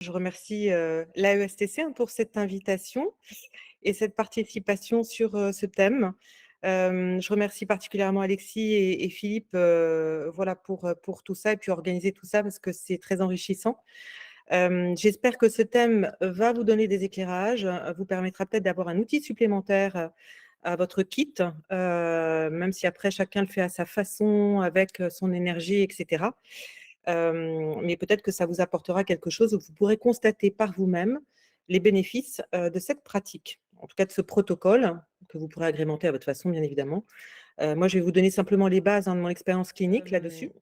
Je remercie, l'AESTC, pour cette invitation et cette participation sur, ce thème. Je remercie particulièrement Alexis et Philippe, voilà pour tout ça et puis organiser tout ça parce que c'est très enrichissant. J'espère que ce thème va vous donner des éclairages, vous permettra peut-être d'avoir un outil supplémentaire, à votre kit, même si après chacun le fait à sa façon, avec, son énergie et cetera. Mais peut-être que ça vous apportera quelque chose où vous pourrez constater par vous-même les bénéfices, de cette pratique, en tout cas de ce protocole que vous pourrez agrémenter à votre façon, bien évidemment. Moi, je vais vous donner simplement les bases, de mon expérience clinique là-dessus.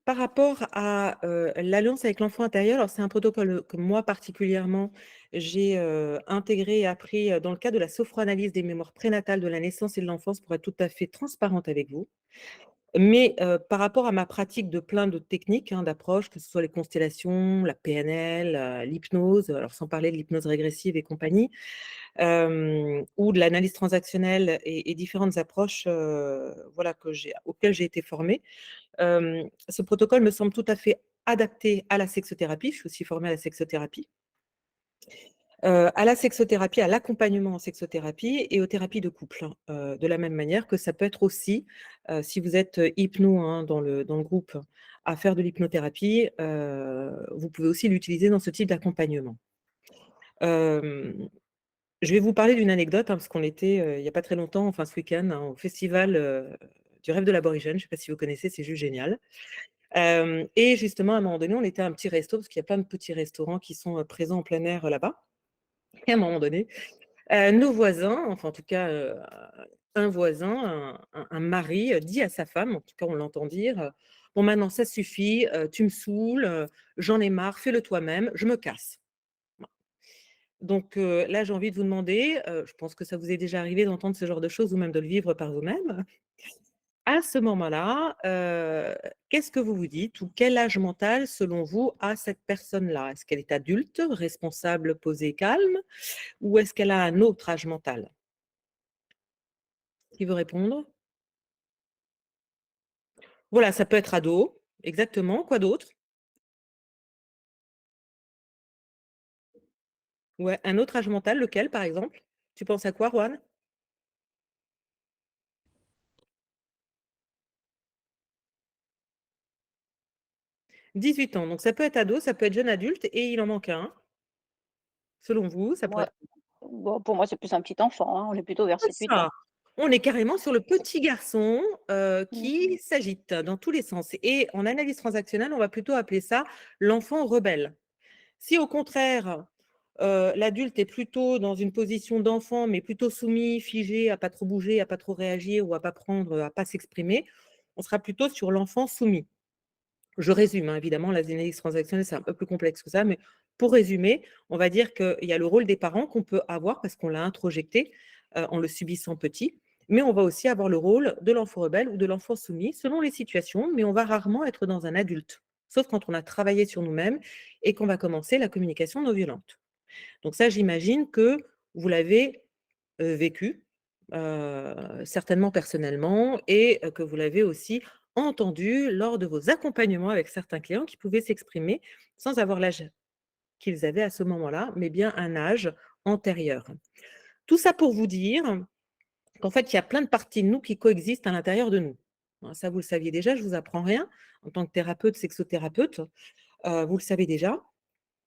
Par rapport à, l'alliance avec l'enfant intérieur, alors c'est un protocole, que moi particulièrement j'ai, intégré et appris, dans le cadre de la sophroanalyse des mémoires prénatales de la naissance et de l'enfance pour être tout à fait transparente avec vous. Mais, par rapport à ma pratique de plein de techniques, d'approches, que ce soit les constellations, la PNL, l'hypnose, alors sans parler de l'hypnose régressive et compagnie, ou de l'analyse transactionnelle et différentes approches, voilà auxquelles j'ai été formée. Ce protocole me semble tout à fait adapté à la sexothérapie. Je suis aussi formée à la sexothérapie. À la sexothérapie, à l'accompagnement en sexothérapie et aux thérapies de couple, de la même manière que ça peut être aussi, si vous êtes, hypno, dans le groupe, à faire de l'hypnothérapie, vous pouvez aussi l'utiliser dans ce type d'accompagnement. Hem, je vais vous parler d'une anecdote, parce qu'on était, il y a pas très longtemps, enfin ce week-end, au festival, du rêve de l'aborigène. Je ne sais pas si vous connaissez, c'est juste génial. Et justement, à un moment donné, on était à un petit resto, parce qu'il y a plein de petits restaurants qui sont, présents en plein air, là-bas. Et à un moment donné, nos voisins, enfin en tout cas, un voisin, un mari, dit à sa femme, en tout cas on l'entend dire, «Bon maintenant ça suffit, tu me saoules, j'en ai marre, fais-le toi-même, je me casse». Donc là j'ai envie de vous demander, je pense que ça vous est déjà arrivé d'entendre ce genre de choses ou même de le vivre par vous-même. À ce moment-là, qu'est-ce que vous vous dites ou quel âge mental selon vous a cette personne-là? Est-ce qu'elle est adulte, responsable, posée, calme ou est-ce qu'elle a un autre âge mental? Qui veut répondre? Voilà, ça peut être ado, exactement. Quoi d'autre? Ouais, un autre âge mental, lequel par exemple? Tu penses à quoi, Juan? 18 ans, donc ça peut être ado, ça peut être jeune adulte et il en manque un. Selon vous, ça pourrait Moi être bon, pour moi, c'est plus un petit enfant, hein, on est plutôt vers c'est 7-8 ans. ça. On est carrément sur le petit garçon, Mmh. qui s'agite dans tous les sens et en analyse transactionnelle, on va plutôt appeler ça l'enfant rebelle. Si au contraire, l'adulte est plutôt dans une position d'enfant, mais plutôt soumis, figé, à pas trop bouger, à pas trop réagir ou à pas prendre, à pas s'exprimer, on sera plutôt sur l'enfant soumis. Je résume, évidemment, l'analyse transactionnelle, c'est un peu plus complexe que ça, mais pour résumer, on va dire qu'il y a le rôle des parents qu'on peut avoir parce qu'on l'a introjecté, en le subissant petit, mais on va aussi avoir le rôle de l'enfant rebelle ou de l'enfant soumis selon les situations, mais on va rarement être dans un adulte, sauf quand on a travaillé sur nous-mêmes et qu'on va commencer la communication non violente. Donc ça, j'imagine que vous l'avez, vécu, certainement personnellement et que vous l'avez aussi entendu lors de vos accompagnements avec certains clients qui pouvaient s'exprimer sans avoir l'âge qu'ils avaient à ce moment-là, mais bien un âge antérieur. Tout ça pour vous dire qu'en fait, il y a plein de parties de nous qui coexistent à l'intérieur de nous. Hein, ça, vous le saviez déjà, je vous apprends rien. En tant que thérapeute, sexothérapeute, vous le savez déjà.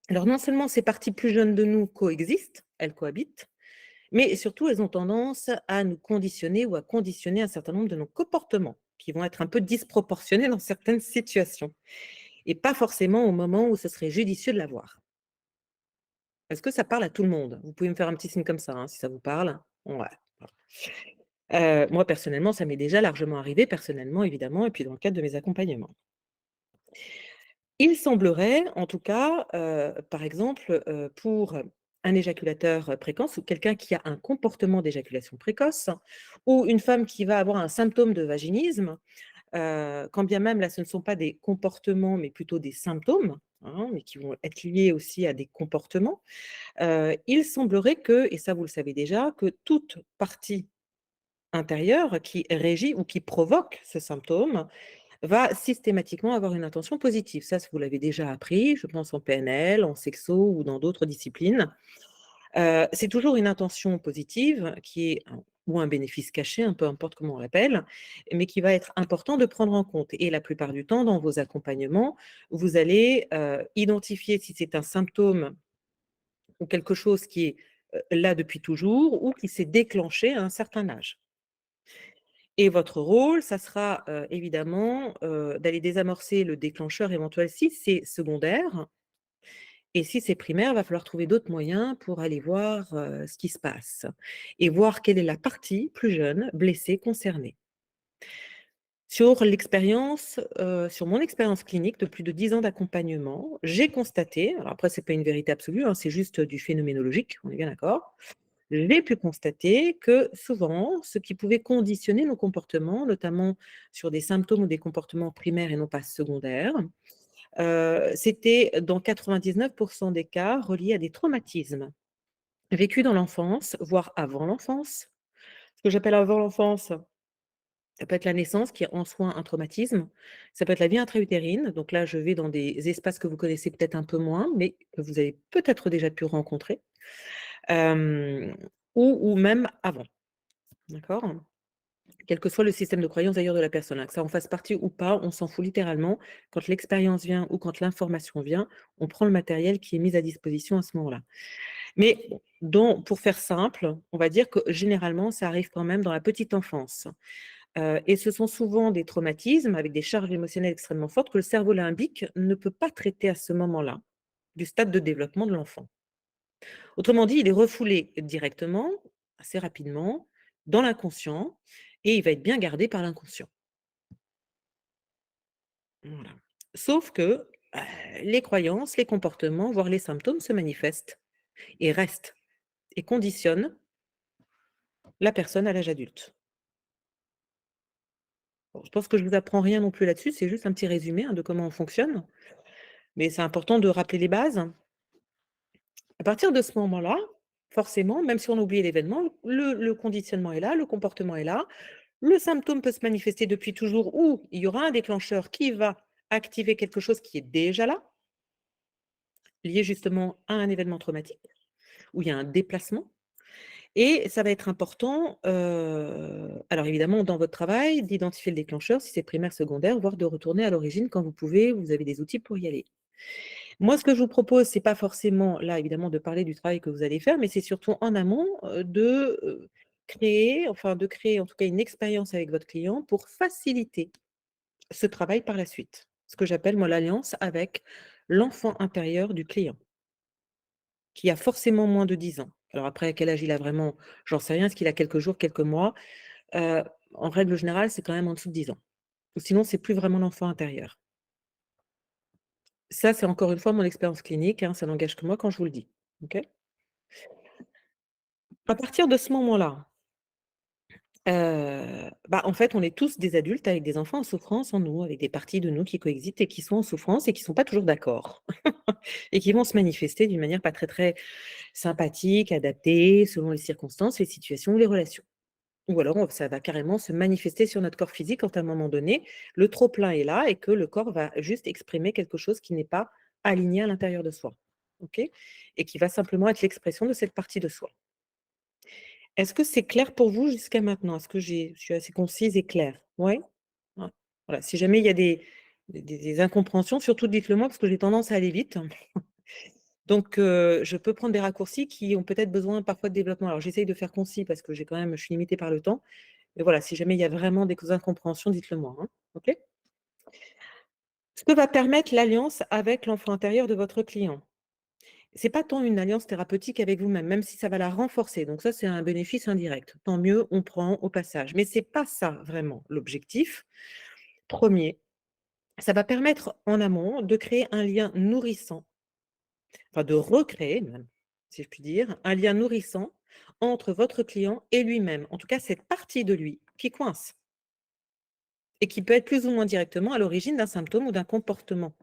Alors non seulement ces parties plus jeunes de nous coexistent, elles cohabitent, mais surtout elles ont tendance à nous conditionner ou à conditionner un certain nombre de nos comportements qui vont être un peu disproportionnés dans certaines situations et pas forcément au moment où ce serait judicieux de l'avoir. Est-ce que ça parle à tout le monde? Vous pouvez me faire un petit signe comme ça, si ça vous parle. Ouais. Moi personnellement, ça m'est déjà largement arrivé, personnellement évidemment et puis dans le cadre de mes accompagnements. Il semblerait, en tout cas, par exemple, pour un éjaculateur précoce ou quelqu'un qui a un comportement d'éjaculation précoce ou une femme qui va avoir un symptôme de vaginisme, quand bien même là, ce ne sont pas des comportements, mais plutôt des symptômes, mais qui vont être liés aussi à des comportements. Il semblerait que, et ça vous le savez déjà, que toute partie intérieure qui régit ou qui provoque ce symptôme va systématiquement avoir une intention positive. Ça, vous l'avez déjà appris, je pense en PNL, en sexo ou dans d'autres disciplines. C'est toujours une intention positive qui est ou un bénéfice caché, peu importe comment on l'appelle, mais qui va être important de prendre en compte et la plupart du temps, dans vos accompagnements, vous allez, identifier si c'est un symptôme ou quelque chose qui est, là depuis toujours ou qui s'est déclenché à un certain âge. Et votre rôle, ça sera, évidemment, d'aller désamorcer le déclencheur éventuel si c'est secondaire et si c'est primaire, va falloir trouver d'autres moyens pour aller voir, ce qui se passe et voir quelle est la partie plus jeune, blessée, concernée. Sur mon expérience clinique de plus de 10 ans d'accompagnement, j'ai constaté, alors après c'est pas une vérité absolue, c'est juste du phénoménologique, on est bien d'accord. J'ai pu constater que souvent, ce qui pouvait conditionner nos comportements, notamment sur des symptômes ou des comportements primaires et non pas secondaires, c'était dans 99 des cas relié à des traumatismes vécus dans l'enfance, voire avant l'enfance. Ce que j'appelle avant l'enfance, ça peut être la naissance qui est en soi un traumatisme, ça peut être la vie intra-utérine, donc là je vais dans des espaces que vous connaissez peut-être un peu moins, mais que vous avez peut-être déjà pu rencontrer, hem, ou même avant, d'accord? Quel que soit le système de croyance d'ailleurs de la personne, que ça en fasse partie ou pas, on s'en fout littéralement. Quand l'expérience vient ou quand l'information vient, on prend le matériel qui est mis à disposition à ce moment-là. Mais pour faire simple, on va dire que généralement, ça arrive quand même dans la petite enfance. Et ce sont souvent des traumatismes avec des charges émotionnelles extrêmement fortes que le cerveau limbique ne peut pas traiter à ce moment-là, du stade de développement de l'enfant. Autrement dit, il est refoulé directement, assez rapidement, dans l'inconscient et il va être bien gardé par l'inconscient. Voilà. Sauf que, les croyances, les comportements, voire les symptômes se manifestent et restent et conditionnent la personne à l'âge adulte. Bon, je pense que je vous apprends rien non plus là-dessus, c'est juste un petit résumé, de comment on fonctionne, mais c'est important de rappeler les bases. À partir de ce moment-là, forcément, même si on a oublié l'événement, le conditionnement est là, le comportement est là. Le symptôme peut se manifester depuis toujours ou il y aura un déclencheur qui va activer quelque chose qui est déjà là, lié justement à un événement traumatique, où il y a un déplacement et ça va être important, alors évidemment dans votre travail, d'identifier le déclencheur, si c'est primaire, secondaire, voire de retourner à l'origine quand vous pouvez, vous avez des outils pour y aller. Moi, ce que je vous propose, c'est pas forcément là, évidemment, de parler du travail que vous allez faire, mais c'est surtout en amont, de créer en tout cas une expérience avec votre client pour faciliter ce travail par la suite. Ce que j'appelle moi l'alliance avec l'enfant intérieur du client, qui a forcément moins de 10 ans. Alors après, à quel âge il a vraiment, j'en sais rien. Est-ce qu'il a quelques jours, quelques mois? Heu, En règle générale, c'est quand même en dessous de 10 ans. Ou sinon, c'est plus vraiment l'enfant intérieur. Ça, c'est encore une fois mon expérience clinique, ça n'engage que moi quand je vous le dis. OK? À partir de ce moment-là, en fait, on est tous des adultes avec des enfants en souffrance en nous, avec des parties de nous qui coexistent et qui sont en souffrance et qui sont pas toujours d'accord et qui vont se manifester d'une manière pas très, très sympathique, adaptée selon les circonstances, les situations ou les relations. Ou alors ça va carrément se manifester sur notre corps physique quand à un moment donné, le trop plein est là et que le corps va juste exprimer quelque chose qui n'est pas aligné à l'intérieur de soi. OK? Et qui va simplement être l'expression de cette partie de soi. Est-ce que c'est clair pour vous jusqu'à maintenant? Est-ce que je suis assez concise et claire? Ouais? Ouais. Voilà, si jamais il y a des incompréhensions, surtout dites-le moi parce que j'ai tendance à aller vite. Donc je peux prendre des raccourcis qui ont peut-être besoin parfois de développement. Alors j'essaye de faire concis parce que je suis limitée par le temps. Mais voilà, si jamais il y a vraiment des incompréhensions, dites-le moi, OK? Ce que va permettre l'alliance avec l'enfant intérieur de votre client. C'est pas tant une alliance thérapeutique avec vous-même, même si ça va la renforcer, donc ça, c'est un bénéfice indirect. Tant mieux, on prend au passage, mais c'est pas ça vraiment l'objectif premier. Ça va permettre en amont de créer un lien nourrissant, enfin de recréer même, si je puis dire, un lien nourrissant entre votre client et lui-même. En tout cas, cette partie de lui qui coince et qui peut être plus ou moins directement à l'origine d'un symptôme ou d'un comportement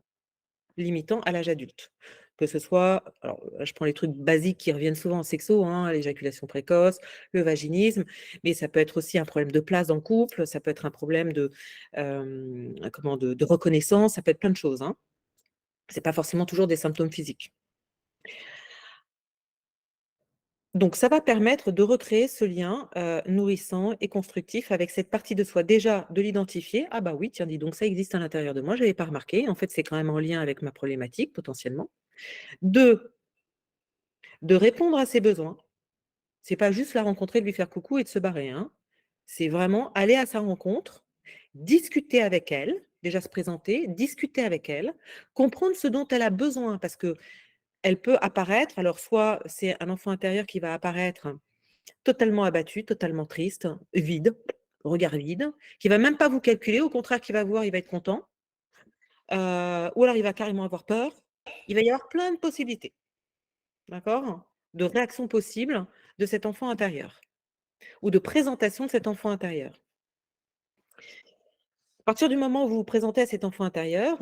limitant à l'âge adulte. Que ce soit alors, je prends les trucs basiques qui reviennent souvent en sexo, hein, l'éjaculation précoce, le vaginisme, mais ça peut être aussi un problème de place dans le couple, ça peut être un problème de, de reconnaissance, ça peut être plein de choses, hein. C'est pas forcément toujours des symptômes physiques. Donc ça va permettre de recréer ce lien, nourrissant et constructif avec cette partie de soi. Déjà, de l'identifier: «Ah bah oui, tiens, dis donc, ça existe à l'intérieur de moi, je l'avais pas remarqué. En fait, c'est quand même en lien avec ma problématique, potentiellement». 2, de répondre à ses besoins. C'est pas juste la rencontrer, lui faire coucou et de se barrer, hein. C'est vraiment aller à sa rencontre, discuter avec elle, déjà se présenter, discuter avec elle, comprendre ce dont elle a besoin parce que elle peut apparaître alors soit c'est un enfant intérieur qui va apparaître totalement abattu, totalement triste, vide, regard vide, qui va même pas vous calculer, au contraire qui va vous voir, il va être content, ou alors il va carrément avoir peur. Il va y avoir plein de possibilités, d'accord? De réactions possibles de cet enfant intérieur ou de présentation de cet enfant intérieur. À partir du moment où vous vous présentez à cet enfant intérieur,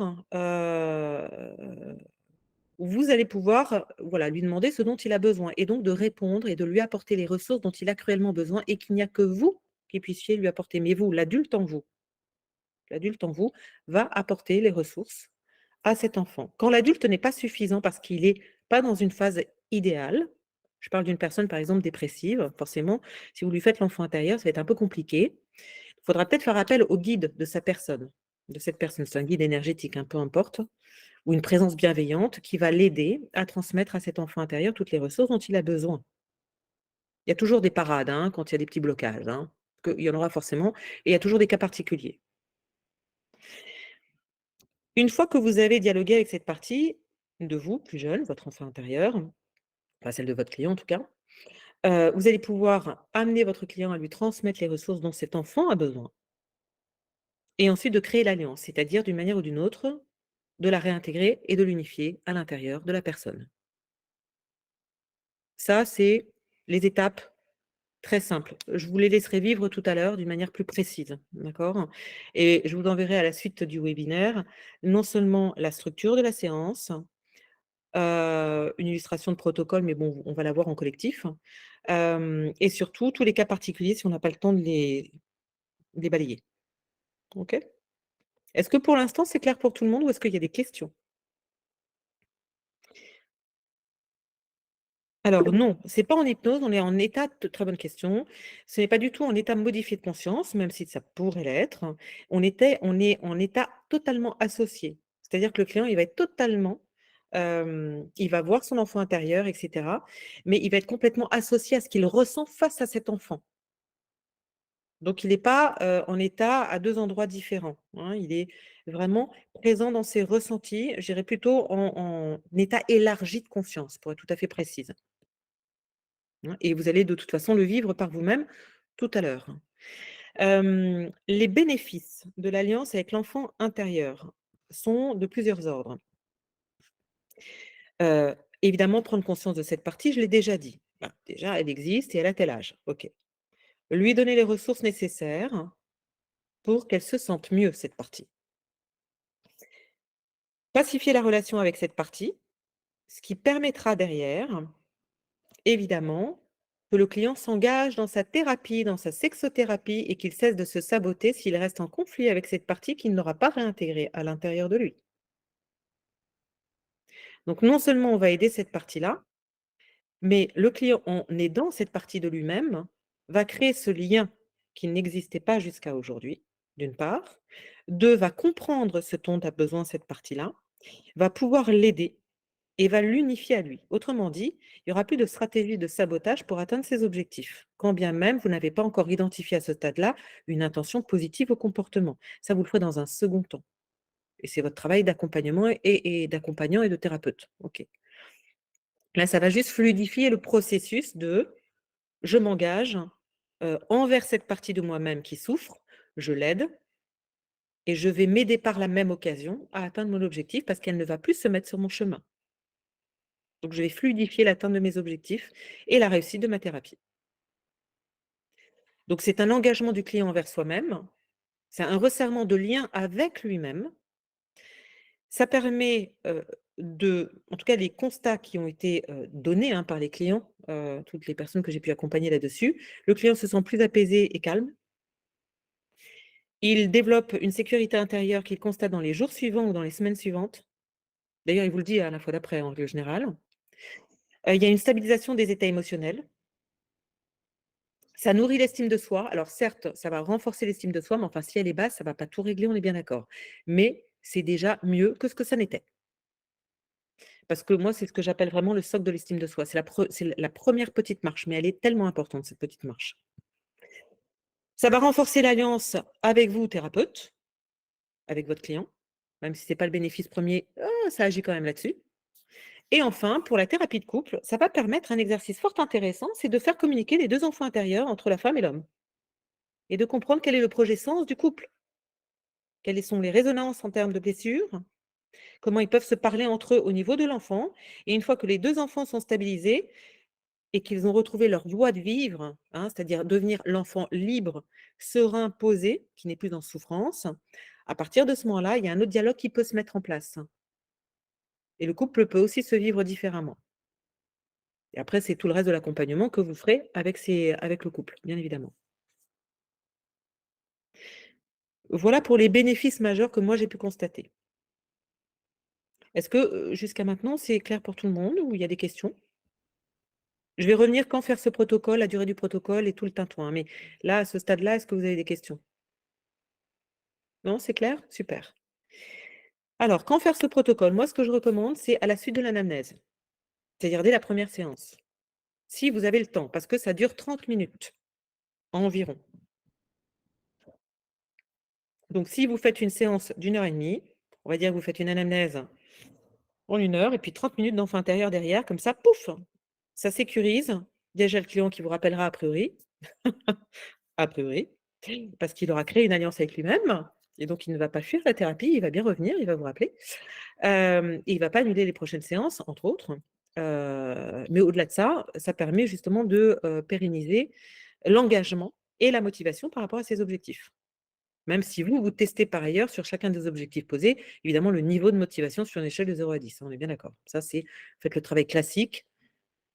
vous allez pouvoir, voilà, lui demander ce dont il a besoin et donc de répondre et de lui apporter les ressources dont il a cruellement besoin et qu'il n'y a que vous qui puissiez lui apporter. Mais vous, l'adulte en vous va apporter les ressources à cet enfant. Quand l'adulte n'est pas suffisant parce qu'il est pas dans une phase idéale, je parle d'une personne par exemple dépressive, forcément, si vous lui faites l'enfant intérieur, ça va être un peu compliqué. Il faudra peut-être faire appel au guide de sa personne, de cette personne. C'est un guide énergétique, hein, peu importe, ou une présence bienveillante qui va l'aider à transmettre à cet enfant intérieur toutes les ressources dont il a besoin. Il y a toujours des parades, hein, quand il y a des petits blocages, hein, il y en aura forcément, et il y a toujours des cas particuliers. Une fois que vous avez dialogué avec cette partie de vous, plus jeune, votre enfant intérieur, enfin celle de votre client en tout cas, vous allez pouvoir amener votre client à lui transmettre les ressources dont cet enfant a besoin et ensuite de créer l'alliance, c'est-à-dire d'une manière ou d'une autre, de la réintégrer et de l'unifier à l'intérieur de la personne. Ça, c'est les étapes très simples. Je vous les laisserai vivre tout à l'heure d'une manière plus précise, d'accord? Et je vous enverrai à la suite du webinaire, non seulement la structure de la séance, une illustration de protocole, mais bon, on va la voir en collectif, et surtout tous les cas particuliers si on n'a pas le temps de les balayer. OK? Est-ce que pour l'instant c'est clair pour tout le monde ou est-ce qu'il y a des questions? Alors non, c'est pas en hypnose, on est en état de très bonne question. Ce n'est pas du tout en état modifié de conscience, même si ça pourrait l'être. On est en état totalement associé. C'est-à-dire que le client, il va être totalement, il va voir son enfant intérieur et cetera, mais il va être complètement associé à ce qu'il ressent face à cet enfant. Donc il n'est pas, en état à 2 endroits différents, hein. Il est vraiment présent dans ses ressentis, je dirais plutôt en état élargi de conscience, pour être tout à fait précise. Hein, et vous allez de toute façon le vivre par vous-même tout à l'heure. Les bénéfices de l'alliance avec l'enfant intérieur sont de plusieurs ordres. Évidemment, prendre conscience de cette partie, je l'ai déjà dit. Bah, déjà, elle existe et elle a tel âge. OK. Lui donner les ressources nécessaires pour qu'elle se sente mieux, cette partie. Pacifier la relation avec cette partie, ce qui permettra derrière, évidemment, que le client s'engage dans sa thérapie, dans sa sexothérapie et qu'il cesse de se saboter s'il reste en conflit avec cette partie qu'il n'aura pas réintégrée à l'intérieur de lui. Donc non seulement on va aider cette partie-là, mais le client, en aidant cette partie de lui-même, va créer ce lien qui n'existait pas jusqu'à aujourd'hui, d'une part. 2, va comprendre ce dont a besoin cette partie-là, va pouvoir l'aider et va l'unifier à lui. Autrement dit, il y aura plus de stratégie de sabotage pour atteindre ses objectifs, quand bien même vous n'avez pas encore identifié à ce stade-là une intention positive au comportement. Ça, vous le ferez dans un second temps et c'est votre travail d'accompagnement et d'accompagnant et de thérapeute. OK. Là, ça va juste fluidifier le processus de: je m'engage, envers cette partie de moi-même qui souffre, je l'aide et je vais m'aider par la même occasion à atteindre mon objectif parce qu'elle ne va plus se mettre sur mon chemin. Donc je vais fluidifier l'atteinte de mes objectifs et la réussite de ma thérapie. Donc c'est un engagement du client envers soi-même, c'est un resserrement de lien avec lui-même. Ça permet, en tout cas, les constats qui ont été, donnés, hein, par les clients, toutes les personnes que j'ai pu accompagner là-dessus, le client se sent plus apaisé et calme. Il développe une sécurité intérieure qu'il constate dans les jours suivants ou dans les semaines suivantes. D'ailleurs, il vous le dit à la fois d'après, en règle générale. Il y a une stabilisation des états émotionnels. Ça nourrit l'estime de soi. Alors certes, ça va renforcer l'estime de soi, mais enfin, si elle est basse, ça ne va pas tout régler, on est bien d'accord. Mais c'est déjà mieux que ce que ça n'était. Parce que moi, c'est ce que j'appelle vraiment le socle de l'estime de soi. C'est la première petite marche, mais elle est tellement importante, cette petite marche. Ça va renforcer l'alliance avec vous, thérapeute, avec votre client, même si ce n'est pas le bénéfice premier, ça agit quand même là-dessus. Et enfin, pour la thérapie de couple, ça va permettre un exercice fort intéressant, c'est de faire communiquer les 2 enfants intérieurs entre la femme et l'homme et de comprendre quel est le projet sens du couple. Quelles sont les résonances en termes de blessures, comment ils peuvent se parler entre eux au niveau de l'enfant et une fois que les 2 enfants sont stabilisés et qu'ils ont retrouvé leur joie de vivre, hein, c'est-à-dire devenir l'enfant libre, serein, posé, qui n'est plus en souffrance, à partir de ce moment-là, il y a un autre dialogue qui peut se mettre en place et le couple peut aussi se vivre différemment. Et après, c'est tout le reste de l'accompagnement que vous ferez avec le couple, bien évidemment. Voilà pour les bénéfices majeurs que moi j'ai pu constater. Est-ce que, jusqu'à maintenant, c'est clair pour tout le monde ou il y a des questions? Je vais revenir quand faire ce protocole, la durée du protocole et tout le tintouin, mais là, à ce stade-là, est-ce que vous avez des questions? Non, c'est clair? Super. Alors, quand faire ce protocole? Moi, ce que je recommande, c'est à la suite de l'anamnèse, c'est-à-dire dès la première séance. Si vous avez le temps, parce que ça dure 30 minutes environ. Donc si vous faites une séance d'1 heure et demie, on va dire que vous faites une anamnèse en 1 heure et puis 30 minutes d'enfant intérieur derrière, comme ça, pouf! Ça sécurise. Déjà le client qui vous rappellera a priori, parce qu'il aura créé une alliance avec lui-même et donc il ne va pas fuir la thérapie, il va bien revenir, il va vous rappeler. Et il va pas annuler les prochaines séances, entre autres. Mais au-delà de ça, ça permet justement de, pérenniser l'engagement et la motivation par rapport à ses objectifs. Même si vous, vous testez par ailleurs sur chacun des objectifs posés, évidemment le niveau de motivation sur une échelle de 0 à 10, on est bien d'accord. Ça, c'est faites le travail classique,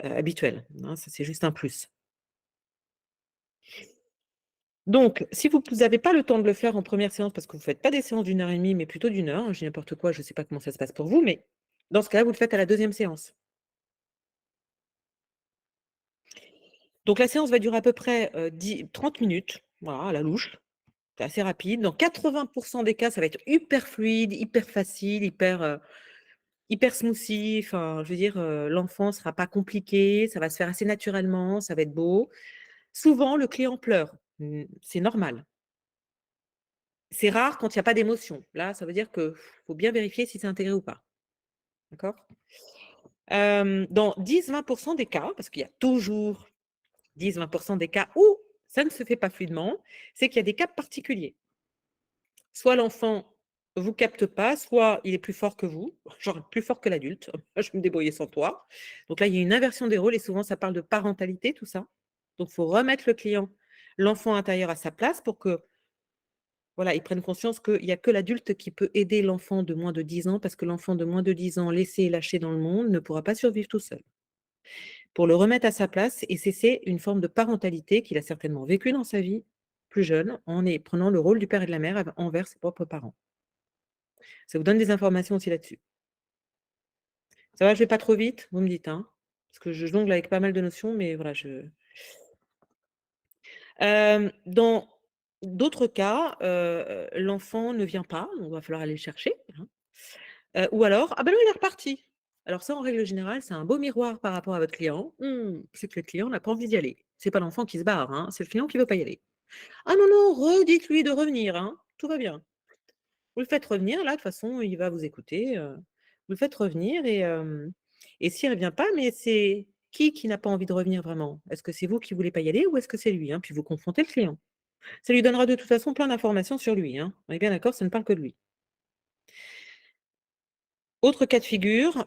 habituel, hein, ça c'est juste un plus. Donc, si vous n'avez pas le temps de le faire en première séance parce que vous ne faites pas des séances d'1 heure et demie, mais plutôt d'1 heure, je dis n'importe quoi, je ne sais pas comment ça se passe pour vous, mais dans ce cas-là, vous le faites à la deuxième séance. Donc la séance va durer à peu près, 30 minutes, voilà, à la louche. C'est assez rapide. Dans 80 des cas, ça va être hyper fluide, hyper facile, hyper smoothie, enfin, je veux dire, l'enfant ne sera pas compliqué, ça va se faire assez naturellement, ça va être beau. Souvent, le client pleure, c'est normal. C'est rare quand il y a pas d'émotion. Là, ça veut dire que faut bien vérifier si c'est intégré ou pas. D'accord? Dans 10-20 des cas, parce qu'il y a toujours 10-20 des cas où ça ne se fait pas fluidement, c'est qu'il y a des cas particuliers. Soit l'enfant vous capte pas, soit il est plus fort que vous, genre plus fort que l'adulte. Je vais me débrouiller sans toi. Donc là, il y a une inversion des rôles et souvent ça parle de parentalité, tout ça. Donc il faut remettre le client, l'enfant intérieur à sa place pour que voilà, il prenne conscience qu'il y a que l'adulte qui peut aider l'enfant de moins de 10 ans parce que l'enfant de moins de 10 ans laissé et lâché dans le monde ne pourra pas survivre tout seul. Pour le remettre à sa place et cesser une forme de parentalité qu'il a certainement vécue dans sa vie plus jeune en prenant le rôle du père et de la mère envers ses propres parents. Ça vous donne des informations aussi là-dessus. Ça va, je vais pas trop vite? Vous me dites, hein? Parce que je jongle avec pas mal de notions, mais voilà, dans d'autres cas, l'enfant ne vient pas, donc il va falloir aller le chercher, hein. Ou alors: «Ah ben non, il est reparti». Alors ça, en règle générale, c'est un beau miroir par rapport à votre client. C'est que le client n'a pas envie d'y aller. C'est pas l'enfant qui se barre, hein, c'est le client qui veut pas y aller. «Ah non, non, redites-lui de revenir, hein, tout va bien». Vous le faites revenir, là, de toute façon, il va vous écouter, vous le faites revenir et s'il revient pas, mais c'est qui n'a pas envie de revenir vraiment? Est-ce que c'est vous qui voulez pas y aller ou est-ce que c'est lui, hein? Puis vous confrontez le client. Ça lui donnera de toute façon plein d'informations sur lui, hein. On est bien d'accord, ça ne parle que de lui. Autre cas de figure,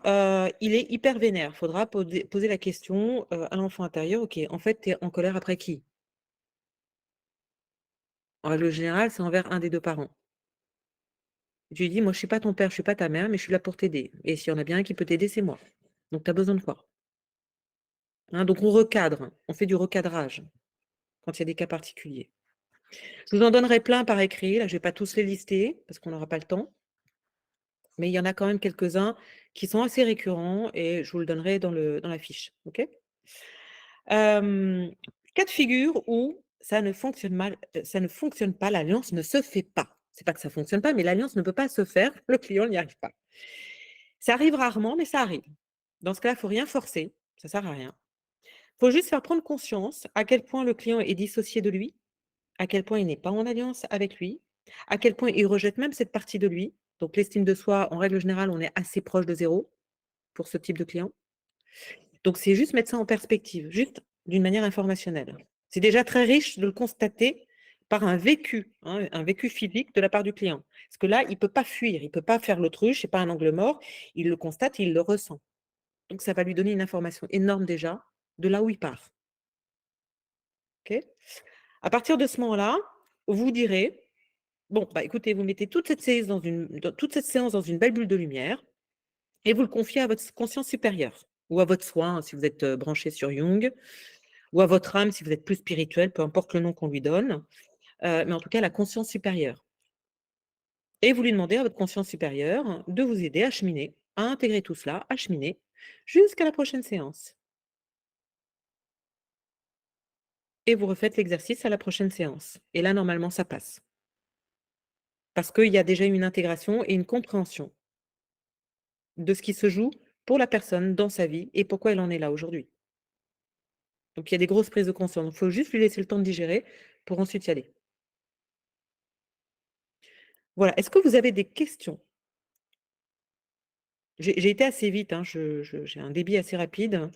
il est hyper vénère. Faudra poser la question, à l'enfant intérieur: «OK, en fait, tu es en colère après qui?» En règle générale, c'est envers un des 2 parents. Tu lui dis: «Moi, je suis pas ton père, je suis pas ta mère, mais je suis là pour t'aider. Et s'il y en a bien un qui peut t'aider, c'est moi. Donc tu as besoin de quoi?» Hein, donc on recadre, on fait du recadrage quand il y a des cas particuliers. Je vous en donnerai plein par écrit, là, je vais pas tous les lister parce qu'on n'aura pas le temps, mais il y en a quand même quelques-uns qui sont assez récurrents et je vous le donnerai dans la fiche, OK? Hem, Cas de figure où ça ne fonctionne pas, l'alliance ne se fait pas. C'est pas que ça fonctionne pas, mais l'alliance ne peut pas se faire, le client n'y arrive pas. Ça arrive rarement, mais ça arrive. Dans ce cas-là, il faut rien forcer, ça sert à rien. Faut juste faire prendre conscience à quel point le client est dissocié de lui, à quel point il n'est pas en alliance avec lui, à quel point il rejette même cette partie de lui. Donc l'estime de soi, en règle générale, on est assez proche de zéro pour ce type de client. Donc c'est juste mettre ça en perspective, juste d'une manière informationnelle. C'est déjà très riche de le constater par un vécu, hein, un vécu physique de la part du client. Parce que là, il ne peut pas fuir, il ne peut pas faire l'autruche, c'est pas un angle mort, il le constate, il le ressent. Donc ça va lui donner une information énorme déjà de là où il part. OK? À partir de ce moment-là, vous direz: «Bon, bah, écoutez, vous mettez toute cette séance dans une belle bulle de lumière et vous le confiez à votre conscience supérieure ou à votre soi, hein, si vous êtes, branché sur Jung, ou à votre âme si vous êtes plus spirituel, peu importe le nom qu'on lui donne, mais en tout cas la conscience supérieure. Et vous lui demandez à votre conscience supérieure de vous aider à cheminer, à intégrer tout cela, à cheminer jusqu'à la prochaine séance. Et vous refaites l'exercice à la prochaine séance. Et là, normalement, ça passe. Parce qu'il y a déjà une intégration et une compréhension de ce qui se joue pour la personne dans sa vie et pourquoi elle en est là aujourd'hui. Donc, il y a des grosses prises de conscience. Il faut juste lui laisser le temps de digérer pour ensuite y aller. Voilà. Est-ce que vous avez des questions? J'ai été assez vite, hein, j'ai un débit assez rapide.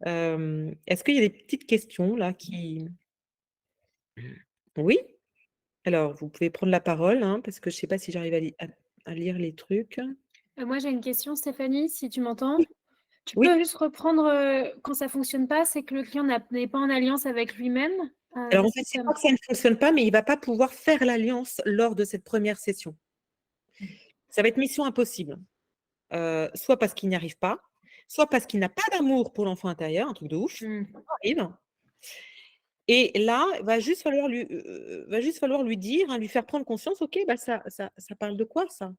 Est-ce qu'il y a des petites questions là qui oui? Alors vous pouvez prendre la parole, hein, parce que je ne sais pas si j'arrive à lire les trucs. Moi, j'ai une question, Stéphanie, si tu m'entends? Oui, Tu oui. peux juste reprendre, quand ça fonctionne pas, c'est que le client n'est pas en alliance avec lui-même? Alors en Parce fait, que c'est ça pas que ça ne fonctionne pas, mais il va pas pouvoir faire l'alliance lors de cette première session. Ça va être mission impossible. Soit parce qu'il n'y arrive pas, soit parce qu'il n'a pas d'amour pour l'enfant intérieur, un truc de ouf, mmh, ça arrive. Et là, va juste falloir lui dire, hein, lui faire prendre conscience: «OK, bah, ça parle de quoi ça?»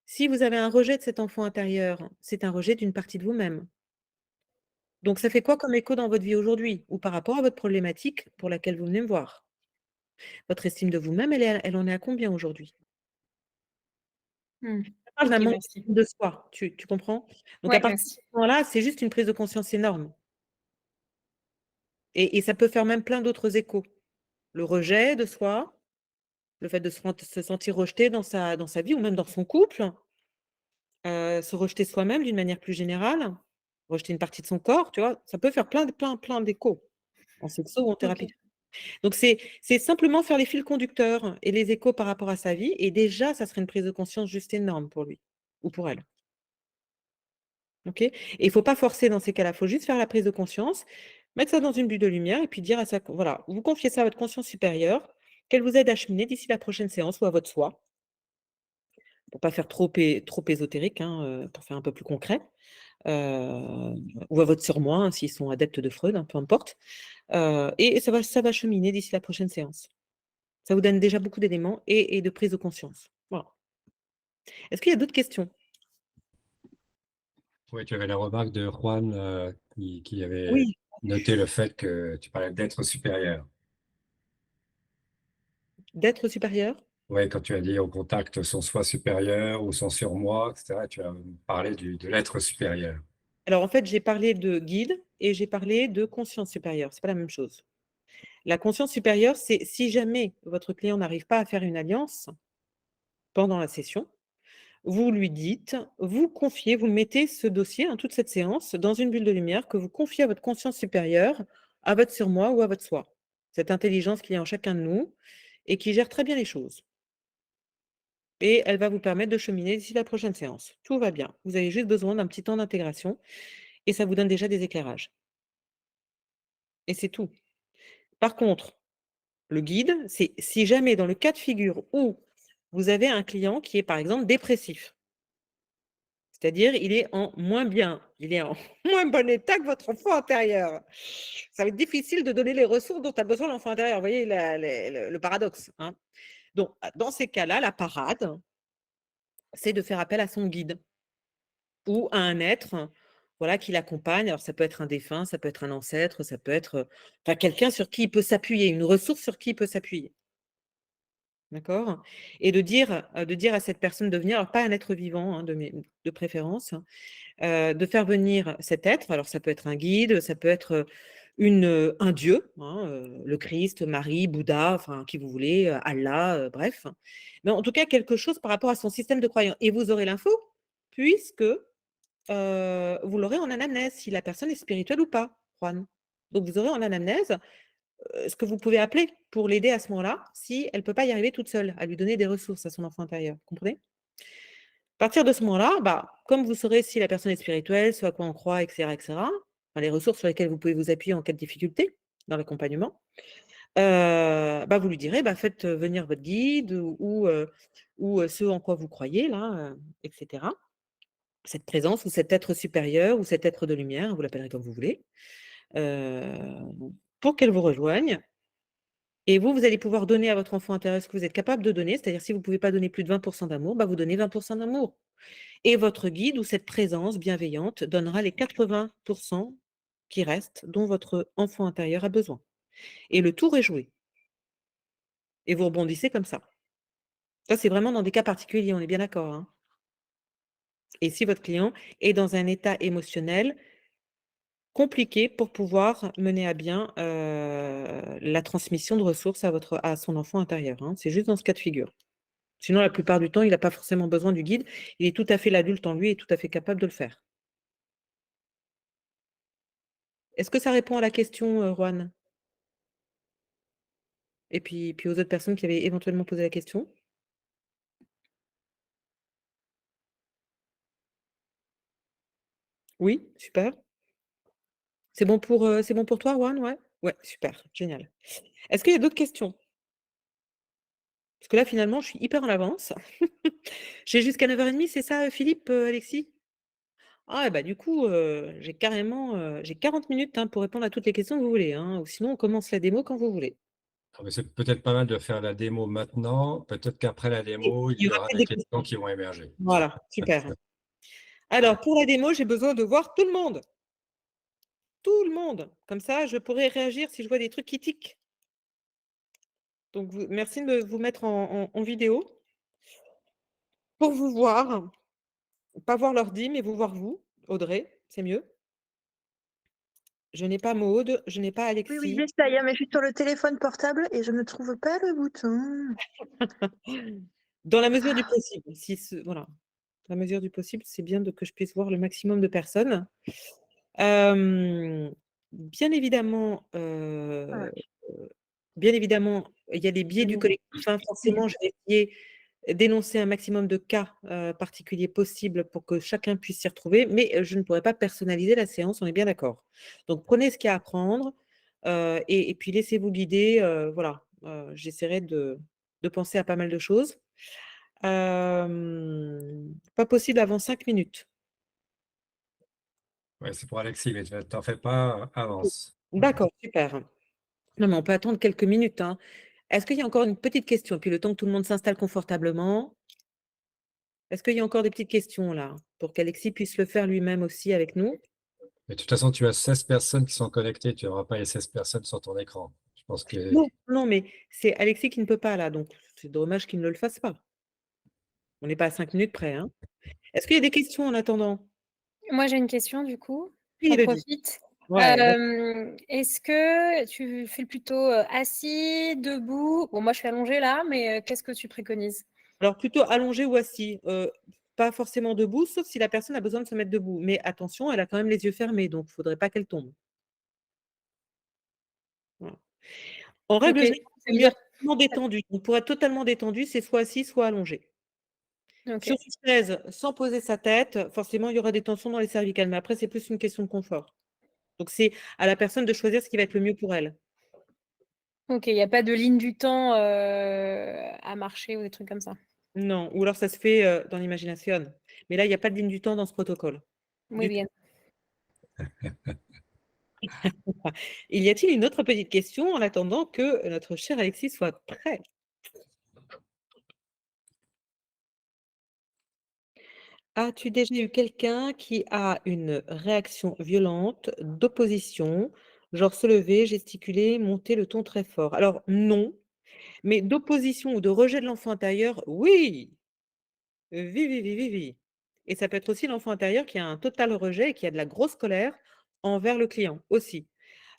Si vous avez un rejet de cet enfant intérieur, c'est un rejet d'une partie de vous-même. Donc ça fait quoi comme écho dans votre vie aujourd'hui? Ou par rapport à votre problématique pour laquelle vous venez me voir? Votre estime de vous-même, elle en est à combien aujourd'hui? mmh. Ça parle d'un OK, manque merci. d'estime de soi, tu comprends? Donc à Ouais, partir de merci. ce moment-là, c'est juste une prise de conscience énorme et ça peut faire même plein d'autres échos. Le rejet de soi, le fait de se sentir rejeté dans sa vie ou même dans son couple, se rejeter soi-même d'une manière plus générale, rejeter une partie de son corps, tu vois? Ça peut faire plein d'échos en sexo ou en thérapie. OK. Donc c'est simplement faire les fils conducteurs et les échos par rapport à sa vie et déjà ça serait une prise de conscience juste énorme pour lui ou pour elle. OK? Et il faut pas forcer dans ces cas-là, il faut juste faire la prise de conscience, mettre ça dans une bulle de lumière et puis dire à sa voilà, vous confiez ça à votre conscience supérieure, qu'elle vous aide à cheminer d'ici la prochaine séance ou à votre soi, pour pas faire trop ésotérique, hein, pour faire un peu plus concret, heu, ou à votre surmoi, hein, s'ils sont adeptes de Freud, hein, peu importe, et ça va cheminer d'ici la prochaine séance. Ça vous donne déjà beaucoup d'éléments et de prise de conscience. Voilà. Est-ce qu'il y a d'autres questions? Oui, tu avais la remarque de Juan qui avait Oui. noté le fait que tu parlais d'être supérieur. D'être supérieur? Oui, quand tu as dit au contact son soi supérieur ou son surmoi, etc., tu as parlé de l'être supérieur. Alors en fait, j'ai parlé de guide et j'ai parlé de conscience supérieure, c'est pas la même chose. La conscience supérieure, c'est si jamais votre client n'arrive pas à faire une alliance pendant la session, vous lui dites, vous confiez, vous mettez ce dossier, hein, toute cette séance, dans une bulle de lumière que vous confiez à votre conscience supérieure, à votre surmoi ou à votre soi. Cette intelligence qui est en chacun de nous et qui gère très bien les choses. Et elle va vous permettre de cheminer d'ici la prochaine séance. Tout va bien. Vous avez juste besoin d'un petit temps d'intégration et ça vous donne déjà des éclairages. Et c'est tout. Par contre, le guide, c'est si jamais dans le cas de figure où vous avez un client qui est, par exemple, dépressif. C'est-à-dire, il est en moins bien, il est en moins bon état que votre enfant intérieur. Ça va être difficile de donner les ressources dont a besoin l'enfant intérieur. Vous voyez le paradoxe, hein? Donc, dans ces cas-là, la parade, c'est de faire appel à son guide ou à un être, voilà, qui l'accompagne. Alors, ça peut être un défunt, ça peut être un ancêtre, ça peut être, enfin, quelqu'un sur qui il peut s'appuyer, une ressource sur qui il peut s'appuyer. D'accord? Et de dire à cette personne de venir, alors pas un être vivant, hein, de préférence, de faire venir cet être. Alors ça peut être un guide, ça peut être, un dieu, hein, le Christ, Marie, Bouddha, enfin qui vous voulez, Allah, bref. Mais en tout cas quelque chose par rapport à son système de croyance et vous aurez l'info puisque, vous l'aurez en anamnèse, si la personne est spirituelle ou pas, Juan. Donc vous aurez en anamnèse, ce que vous pouvez appeler pour l'aider à ce moment-là, si elle ne peut pas y arriver toute seule, à lui donner des ressources à son enfant intérieur, vous comprenez? À partir de ce moment-là, bah, comme vous saurez si la personne est spirituelle, ce à quoi on croit, et cetera, enfin, les ressources sur lesquelles vous pouvez vous appuyer en cas de difficulté dans l'accompagnement, bah, vous lui direz: «Bah, faites, venir votre guide ou ce en quoi vous croyez là, et cetera. Cette présence ou cet être supérieur ou cet être de lumière», vous l'appellerez comme vous voulez, heu, pour qu'elle vous rejoigne et vous, vous allez pouvoir donner à votre enfant intérieur ce que vous êtes capable de donner. C'est-à-dire si vous ne pouvez pas donner plus de 20 d'amour, bah, vous donnez 20 d'amour. Et votre guide ou cette présence bienveillante donnera les 80 qui restent, dont votre enfant intérieur a besoin. Et le tour est joué. Et vous rebondissez comme ça. Ça, c'est vraiment dans des cas particuliers, on est bien d'accord, hein? Et si votre client est dans un état émotionnel compliqué pour pouvoir mener à bien, la transmission de ressources à son enfant intérieur, hein. C'est juste dans ce cas de figure. Sinon, la plupart du temps, il n'a pas forcément besoin du guide. Il est tout à fait l'adulte en lui et tout à fait capable de le faire. Est-ce que ça répond à la question, Juan? Et puis aux autres personnes qui avaient éventuellement posé la question? Oui? Super. C'est bon pour toi, Juan? Ouais? Ouais, super, génial. Est-ce qu'il y a d'autres questions? Parce que là, finalement, je suis hyper en avance. J'ai jusqu'à 9h30, c'est ça, Philippe, Alexis? Ah bah, du coup, j'ai carrément, j'ai 40 minutes, hein, pour répondre à toutes les questions que vous voulez, hein, ou sinon on commence la démo quand vous voulez. Ah, mais c'est peut-être pas mal de faire la démo maintenant. Peut-être qu'après la Et démo, il il y y aura aura peut-être des des questions questions. qui vont émerger. Voilà, super. Alors pour la démo, j'ai besoin de voir tout le monde. Tout le monde. Comme ça, je pourrai réagir si je vois des trucs qui tiquent. Donc vous merci de me vous mettre en vidéo pour vous voir, pas voir l'ordi, mais vous voir vous, Audrey, c'est mieux. Je n'ai pas Maude, je n'ai pas Oui, oui, Alexis. j'essaye, hein, mais je suis sur le téléphone portable et je ne trouve pas le bouton. Dans la mesure du possible, si ce voilà, dans la mesure du possible, c'est bien que je puisse voir le maximum de personnes. Hem, bien évidemment, Ah, bien évidemment, il y a des biais du collectif, hein. Forcément, je vais essayer d'énoncer un maximum de cas, particuliers possibles pour que chacun puisse s'y retrouver, mais je ne pourrais pas personnaliser la séance, on est bien d'accord. Donc prenez ce qu'il y a à prendre, et puis laissez-vous guider, voilà, j'essaierai de penser à pas mal de choses. Pas possible avant 5 minutes. Ouais, c'est pour Alexis, mais t'en fais pas, avance. D'accord, super. Non, mais on peut attendre quelques minutes, hein. Est-ce qu'il y a encore une petite question? Puis le temps que tout le monde s'installe confortablement, est-ce qu'il y a encore des petites questions là? Pour qu'Alexis puisse le faire lui-même aussi avec nous? Mais de toute façon, tu as 16 personnes qui sont connectées. Tu n'auras pas les 16 personnes sur ton écran. Je pense que Non, non, mais c'est Alexis qui ne peut pas là, donc c'est dommage qu'il ne le fasse pas. On n'est pas à 5 minutes près, hein. Est-ce qu'il y a des questions en attendant? Moi, j'ai une question du coup, Oui, j'en Elodie. profite. Ouais, vas Est-ce que tu fais plutôt, assis, debout? Bon, moi, je suis allongée là, mais qu'est-ce que tu préconises? alors plutôt allongé ou assis, pas forcément debout, sauf si la personne a besoin de se mettre debout. Mais attention, elle a quand même les yeux fermés, donc il ne faudrait pas qu'elle tombe. Voilà. En OK, règle générale, ça il veut vaut mieux dire être totalement détendu. Donc pour être totalement détendu, c'est soit assis, soit allongé. Sur OK, une chaise, sans poser sa tête, forcément, il y aura des tensions dans les cervicales, mais après, c'est plus une question de confort. Donc c'est à la personne de choisir ce qui va être le mieux pour elle. OK, il y a pas de ligne du temps, à marcher ou des trucs comme ça? Non, ou alors ça se fait, dans l'imagination. Mais là, il y a pas de ligne du temps dans ce protocole. Muy Du tout. bien. Y a-t-il une autre petite question en attendant que notre cher Alexis soit prêt? As-tu déjà eu quelqu'un qui a une réaction violente d'opposition, genre se lever, gesticuler, monter le ton très fort? Alors non, mais d'opposition ou de rejet de l'enfant intérieur, oui! Oui, oui, oui, oui, oui. Et ça peut être aussi l'enfant intérieur qui a un total rejet et qui a de la grosse colère envers le client aussi.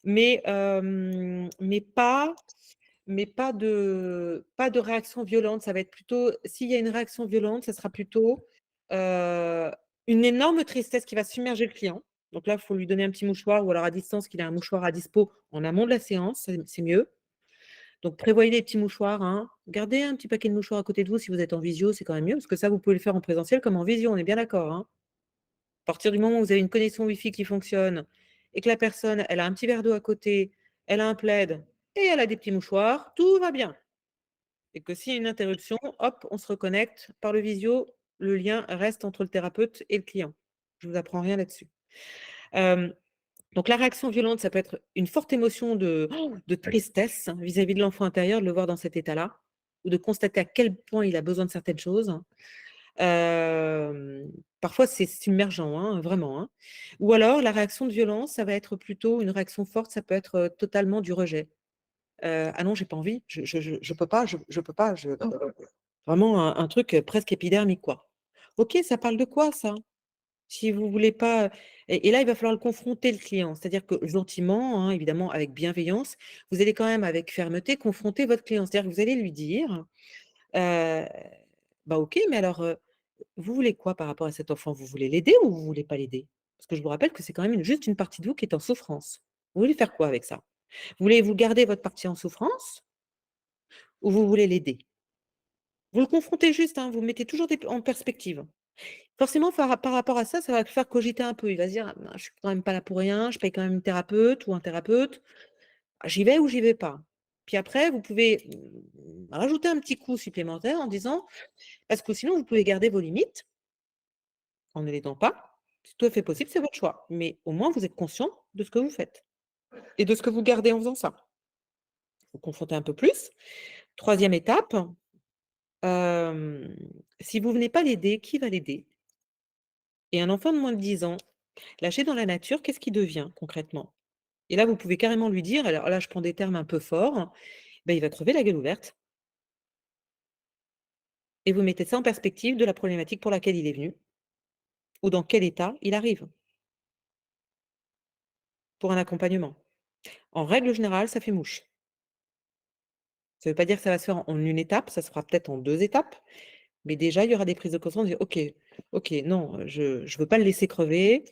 Mais, pas de réaction violente. Ça va être plutôt s'il y a une réaction violente, ça sera plutôt, heu, une énorme tristesse qui va submerger le client. Donc là, il faut lui donner un petit mouchoir ou alors à distance qu'il ait un mouchoir à dispo en amont de la séance, c'est mieux. Donc prévoyez des petits mouchoirs, hein. Gardez un petit paquet de mouchoirs à côté de vous si vous êtes en visio, c'est quand même mieux parce que ça, vous pouvez le faire en présentiel comme en visio, on est bien d'accord, hein? À partir du moment où vous avez une connexion Wi-Fi qui fonctionne et que la personne, elle a un petit verre d'eau à côté, elle a un plaid et elle a des petits mouchoirs, tout va bien. Et que s'il y a une interruption, hop, on se reconnecte par le visio, le lien reste entre le thérapeute et le client. Je vous apprends rien là-dessus. Hem, donc la réaction violente, ça peut être une forte émotion de tristesse vis-à-vis de l'enfant intérieur, de le voir dans cet état-là, ou de constater à quel point il a besoin de certaines choses. Parfois c'est submergent, hein, vraiment, hein. Ou alors la réaction de violence, ça va être plutôt une réaction forte, ça peut être, totalement du rejet. «Ah non, j'ai pas envie, je peux pas, je peux pas, je» vraiment un truc, presque épidermique, quoi. OK, ça parle de quoi ça? Si vous voulez pas, et là, il va falloir le confronter le client. C'est-à-dire que gentiment, hein, évidemment avec bienveillance, vous allez quand même avec fermeté confronter votre client. C'est-à-dire que vous allez lui dire, heu: «Bah, OK, mais alors, vous voulez quoi par rapport à cet enfant? Vous voulez l'aider ou vous voulez pas l'aider? Parce que je vous rappelle que c'est quand même juste une partie de vous qui est en souffrance. Vous voulez faire quoi avec ça? Voulez-vous garder votre partie en souffrance ou vous voulez l'aider?» Vous le confrontez juste, hein, vous mettez toujours des en perspective. Forcément, par rapport à ça, ça va le faire cogiter un peu. Il va se dire: «Ah ben, je suis quand même pas là pour rien, je paye quand même une thérapeute ou un thérapeute. J'y vais ou j'y vais pas?» Puis après, vous pouvez, rajouter un petit coup supplémentaire en disant parce que sinon vous pouvez garder vos limites en ne l'aidant pas. C'est tout à fait possible, c'est votre choix. Mais au moins vous êtes conscient de ce que vous faites et de ce que vous gardez en faisant ça. Vous confrontez un peu plus. Troisième étape, hem, si vous venez pas l'aider, qui va l'aider? Et un enfant de moins de 10 ans, lâché dans la nature, qu'est-ce qu'il devient concrètement? Et là, vous pouvez carrément lui dire, alors là, je prends des termes un peu forts, ben, il va crever la gueule ouverte et vous mettez ça en perspective de la problématique pour laquelle il est venu ou dans quel état il arrive pour un accompagnement. En règle générale, ça fait mouche. Ça ne veut pas dire que ça va se faire en une étape, ça se fera peut-être en 2 étapes, mais déjà, il y aura des prises de conscience, dire: «OK, OK, non, je veux pas le laisser crever»,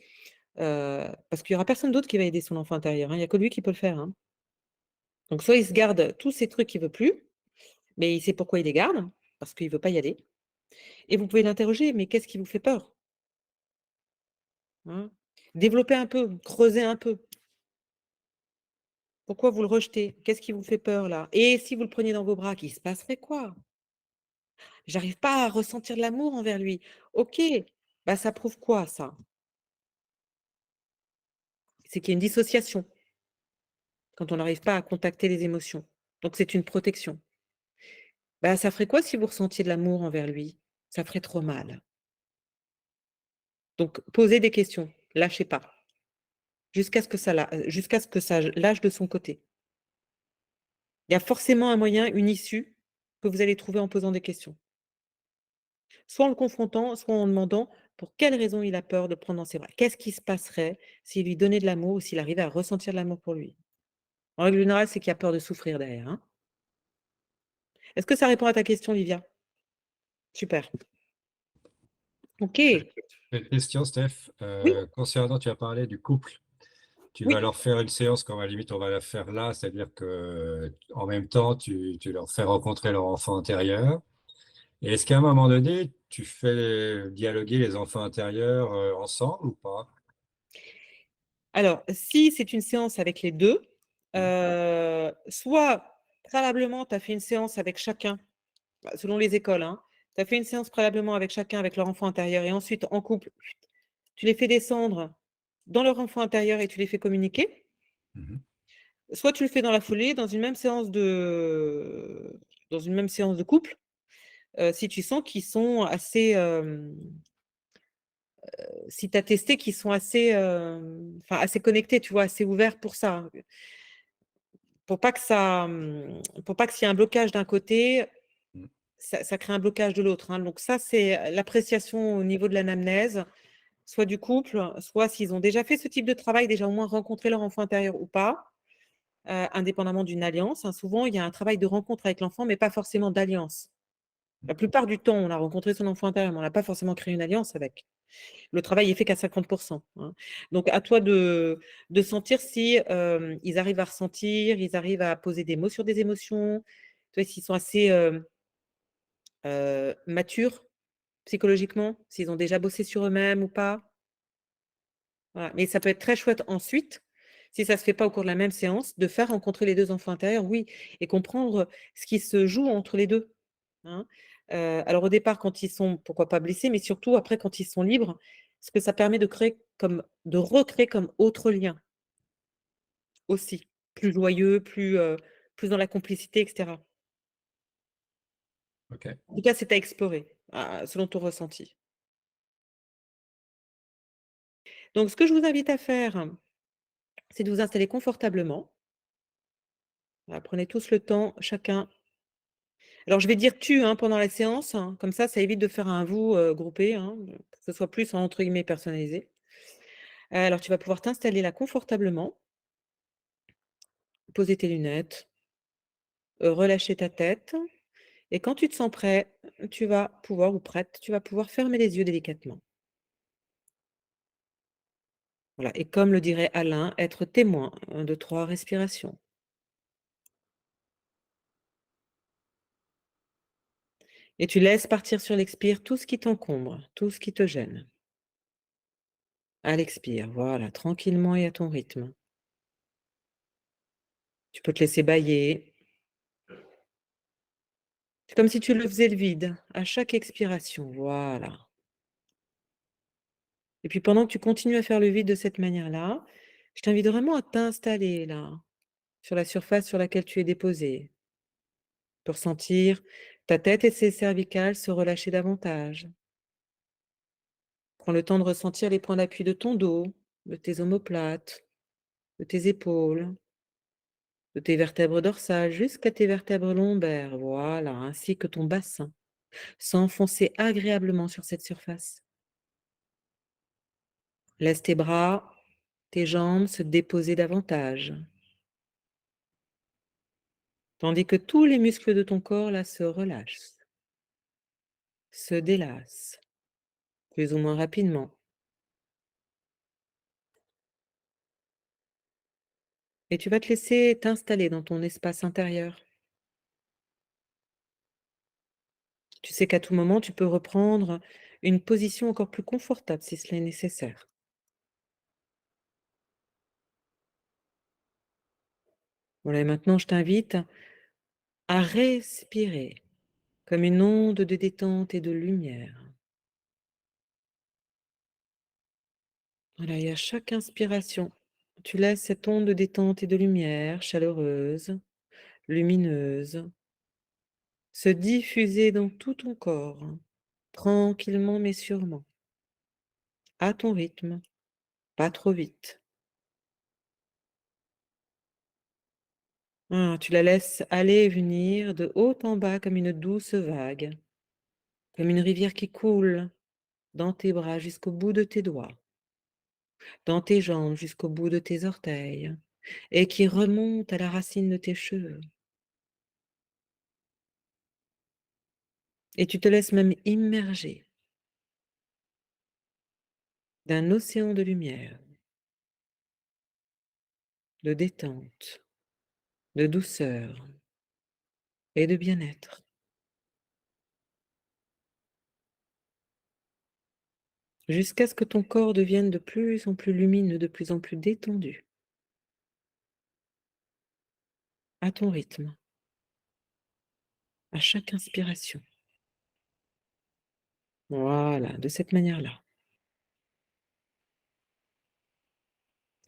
parce qu'il y aura personne d'autre qui va aider son enfant intérieur, hein, il y a que lui qui peut le faire, hein. Donc soit il se garde tous ces trucs qu'il veut plus, mais il sait pourquoi il les garde, parce qu'il veut pas y aller. Et vous pouvez l'interroger: «Mais qu'est-ce qui vous fait peur?» Hein. Développez un peu, creusez un peu. Pourquoi vous le rejetez? Qu'est-ce qui vous fait peur là? Et si vous le preniez dans vos bras, qu'il se passerait quoi? «J'arrive pas à ressentir de l'amour envers lui». OK, bah, ça prouve quoi ça? C'est qu'il y a une dissociation quand on n'arrive pas à contacter les émotions. Donc c'est une protection. Bah, ça ferait quoi si vous ressentiez de l'amour envers lui? Ça ferait trop mal. Donc posez des questions, lâchez pas. Jusqu'à ce que ça lâche de son côté. Il y a forcément un moyen, une issue que vous allez trouver en posant des questions. Soit en le confrontant, soit en demandant pour quelle raison il a peur de prendre dans ses bras. Qu'est-ce qui se passerait s'il lui donnait de l'amour ou s'il arrivait à ressentir de l'amour pour lui? En règle générale, c'est qu'il y a peur de souffrir derrière, hein. Est-ce que ça répond à ta question, Livia? Super. OK. Une question, Steph, Oui, concernant, tu as parlé du couple. Tu vas oui. leur faire une séance comme à la limite on va la faire là, c'est-à-dire que en même temps, tu leur fais rencontrer leur enfant intérieur. Et est-ce qu'à un moment donné, tu fais dialoguer les enfants intérieurs ensemble ou pas? Alors, si c'est une séance avec les 2, Mmh. soit préalablement, tu as fait une séance avec chacun, bah, selon les écoles, hein. Tu as fait une séance préalablement avec chacun, avec leur enfant intérieur et ensuite en couple, tu les fais descendre dans leur enfant intérieur et tu les fais communiquer. Mhm. Soit tu le fais dans la foulée, dans une même séance de couple, si tu sens qu'ils sont assez, si tu as testé qu'ils sont assez, enfin assez connectés, tu vois? Assez ouverts pour ça. Pour pas que ça, pour pas que s'il y a un blocage d'un côté, Mm. ça crée un blocage de l'autre, hein. Donc ça, c'est l'appréciation au niveau de l'anamnèse, soit du couple, soit s'ils ont déjà fait ce type de travail, déjà au moins rencontré leur enfant intérieur ou pas, indépendamment d'une alliance, hein. Souvent, il y a un travail de rencontre avec l'enfant, mais pas forcément d'alliance. La plupart du temps, on a rencontré son enfant intérieur, mais on n'a pas forcément créé une alliance avec. Le travail est fait qu'à 50 hein. Donc à toi de sentir si, ils arrivent à ressentir, ils arrivent à poser des mots sur des émotions, tu vois? S'ils sont assez, matures psychologiquement, s'ils ont déjà bossé sur eux-mêmes ou pas. Voilà, mais ça peut être très chouette ensuite, si ça se fait pas au cours de la même séance, de faire rencontrer les 2 enfants intérieurs, oui, et comprendre ce qui se joue entre les 2, hein. Alors au départ quand ils sont, pourquoi pas blessés, mais surtout après quand ils sont libres, ce que ça permet de recréer comme autre lien aussi, plus joyeux, plus dans la complicité et cetera. Ok. En tout cas, c'est à explorer, selon ton ressenti. Donc ce que je vous invite à faire, c'est de vous installer confortablement. Voilà, prenez tous le temps, chacun. Alors je vais dire «tu», hein, pendant la séance, hein, comme ça évite de faire un «vous», groupé, hein, pour que ce soit plus entre guillemets «personnalisé». Alors tu vas pouvoir t'installer là confortablement, poser tes lunettes, relâcher ta tête et quand tu te sens prêt, tu vas pouvoir ou prête, tu vas pouvoir fermer les yeux délicatement. Voilà, et comme le dirait Alain, être témoin, 1, 2, 3, respiration. Et tu laisses partir sur l'expire tout ce qui t'encombre, tout ce qui te gêne. À l'expire, voilà, tranquillement et à ton rythme. Tu peux te laisser bâiller. C'est comme si tu le faisais le vide à chaque expiration, voilà. Et puis pendant que tu continues à faire le vide de cette manière-là, je t'invite vraiment à t'installer là, sur la surface sur laquelle tu es déposé, pour sentir ta tête et ses cervicales se relâcher davantage. Prends le temps de ressentir les points d'appui de ton dos, de tes omoplates, de tes épaules, de tes vertèbres dorsales jusqu'à tes vertèbres lombaires, voilà, ainsi que ton bassin, s'enfoncer agréablement sur cette surface. Laisse tes bras, tes jambes se déposer davantage, tandis que tous les muscles de ton corps là se relâchent, se délassent, plus ou moins rapidement. Et tu vas te laisser t'installer dans ton espace intérieur. Tu sais qu'à tout moment, tu peux reprendre une position encore plus confortable si cela est nécessaire. Voilà, et maintenant je t'invite à respirer comme une onde de détente et de lumière. Voilà, et à chaque inspiration, tu laisses cette onde de détente et de lumière chaleureuse, lumineuse, se diffuser dans tout ton corps, tranquillement mais sûrement, à ton rythme, pas trop vite. Tu la laisses aller et venir de haut en bas comme une douce vague, comme une rivière qui coule dans tes bras jusqu'au bout de tes doigts, dans tes jambes jusqu'au bout de tes orteils, et qui remonte à la racine de tes cheveux. Et tu te laisses même immerger d'un océan de lumière, de détente, de douceur et de bien-être, jusqu'à ce que ton corps devienne de plus en plus lumineux, de plus en plus détendu, à ton rythme, à chaque inspiration. Voilà, de cette manière-là.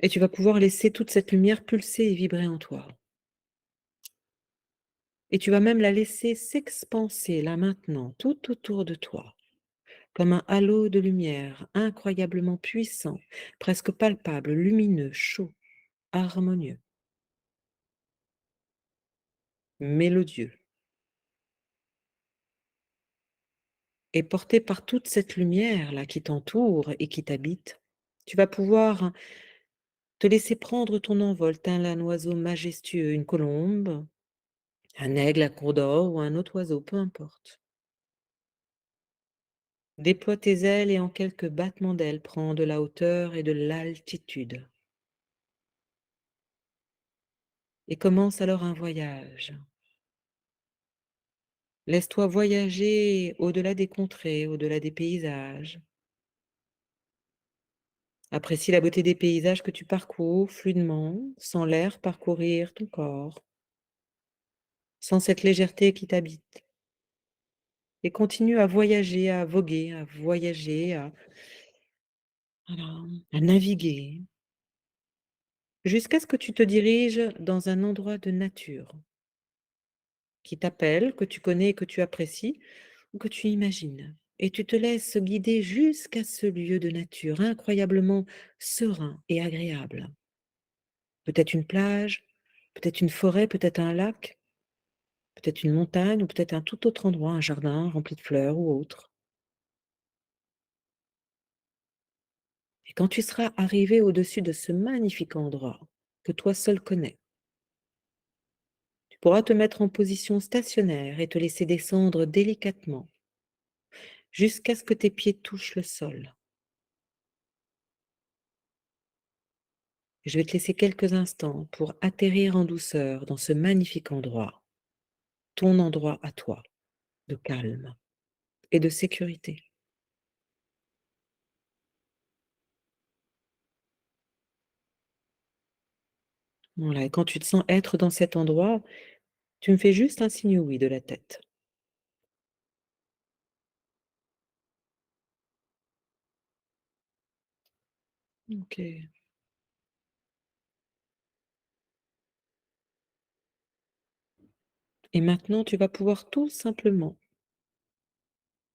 Et tu vas pouvoir laisser toute cette lumière pulser et vibrer en toi. Et tu vas même la laisser s'expanser là maintenant, tout autour de toi, comme un halo de lumière incroyablement puissant, presque palpable, lumineux, chaud, harmonieux, mélodieux. Et porté par toute cette lumière-là qui t'entoure et qui t'habite, tu vas pouvoir te laisser prendre ton envol, tel un oiseau majestueux, une colombe, un aigle, un condor ou un autre oiseau, peu importe. Déploie tes ailes et en quelques battements d'ailes, prends de la hauteur et de l'altitude. Et commence alors un voyage. Laisse-toi voyager au-delà des contrées, au-delà des paysages. Apprécie la beauté des paysages que tu parcours fluidement, sans l'air parcourir ton corps, sans cette légèreté qui t'habite. Et continue à voyager, à voguer, à voyager, voilà, à naviguer, jusqu'à ce que tu te diriges dans un endroit de nature qui t'appelle, que tu connais et que tu apprécies, ou que tu imagines. Et tu te laisses guider jusqu'à ce lieu de nature incroyablement serein et agréable. Peut-être une plage, peut-être une forêt, peut-être un lac, peut-être une montagne, ou peut-être un tout autre endroit, un jardin rempli de fleurs ou autre. Et quand tu seras arrivé au-dessus de ce magnifique endroit que toi seul connais, tu pourras te mettre en position stationnaire et te laisser descendre délicatement jusqu'à ce que tes pieds touchent le sol. Je vais te laisser quelques instants pour atterrir en douceur dans ce magnifique endroit, ton endroit à toi, de calme et de sécurité. Voilà, et quand tu te sens être dans cet endroit, tu me fais juste un signe oui de la tête. OK. Et maintenant, tu vas pouvoir tout simplement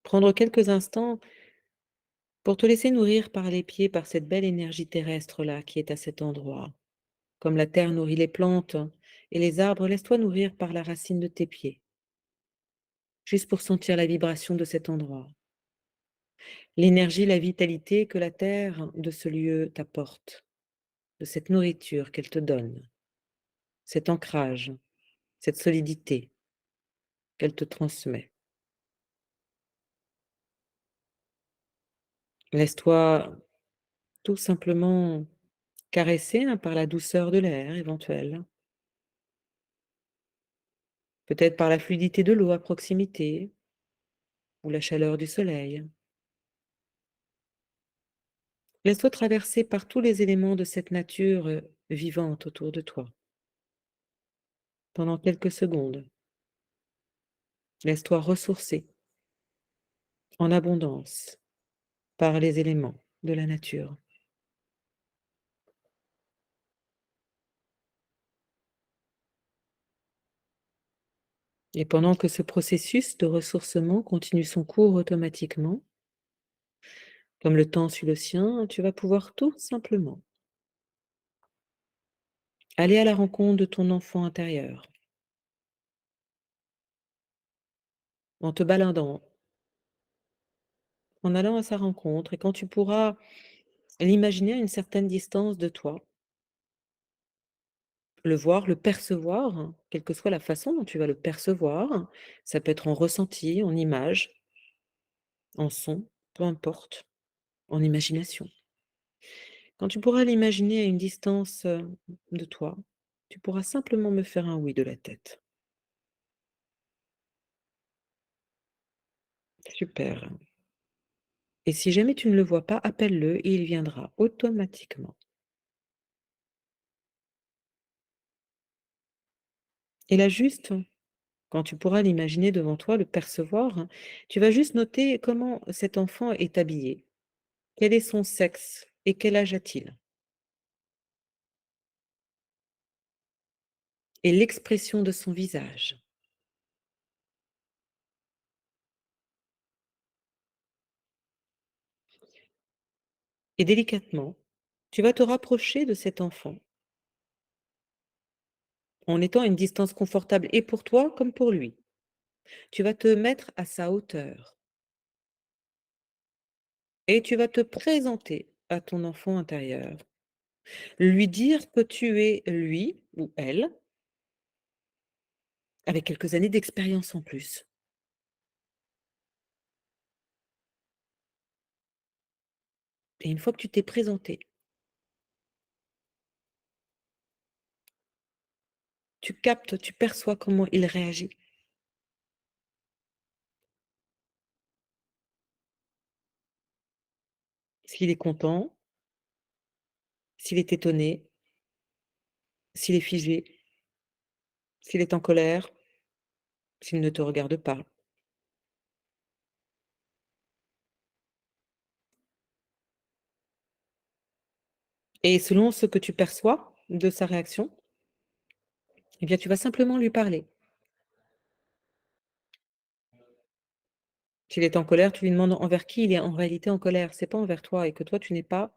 prendre quelques instants pour te laisser nourrir par les pieds, par cette belle énergie terrestre-là qui est à cet endroit. Comme la terre nourrit les plantes et les arbres, laisse-toi nourrir par la racine de tes pieds, juste pour sentir la vibration de cet endroit. L'énergie, la vitalité que la terre de ce lieu t'apporte, de cette nourriture qu'elle te donne, cet ancrage, cette solidité qu'elle te transmet. Laisse-toi tout simplement caresser par la douceur de l'air éventuelle, peut-être par la fluidité de l'eau à proximité ou la chaleur du soleil. Laisse-toi traverser par tous les éléments de cette nature vivante autour de toi pendant quelques secondes. Laisse-toi ressourcer en abondance par les éléments de la nature. Et pendant que ce processus de ressourcement continue son cours automatiquement, comme le temps suit le sien, tu vas pouvoir tout simplement aller à la rencontre de ton enfant intérieur, en te baladant, en allant à sa rencontre. Et quand tu pourras l'imaginer à une certaine distance de toi, le voir, le percevoir, quelle que soit la façon dont tu vas le percevoir, ça peut être en ressenti, en image, en son, peu importe, en imagination. Quand tu pourras l'imaginer à une distance de toi, tu pourras simplement me faire un oui de la tête. Super. Et si jamais tu ne le vois pas, appelle-le et il viendra automatiquement. Et là juste, Quand tu pourras l'imaginer devant toi, le percevoir, tu vas juste noter comment cet enfant est habillé, quel est son sexe et quel âge a-t-il? Et l'expression de son visage. Et délicatement, tu vas te rapprocher de cet enfant en étant à une distance confortable et pour toi comme pour lui. Tu vas te mettre à sa hauteur et tu vas te présenter à ton enfant intérieur. Lui dire que tu es lui ou elle avec quelques années d'expérience en plus. Et une fois que tu t'es présenté, tu captes, tu perçois comment il réagit. S'il est content, s'il est étonné, s'il est figé, s'il est en colère, s'il ne te regarde pas. Et selon ce que tu perçois de sa réaction, eh bien, tu vas simplement lui parler. S'il est en colère, tu lui demandes envers qui il est en réalité en colère. C'est pas envers toi et que toi, tu n'es pas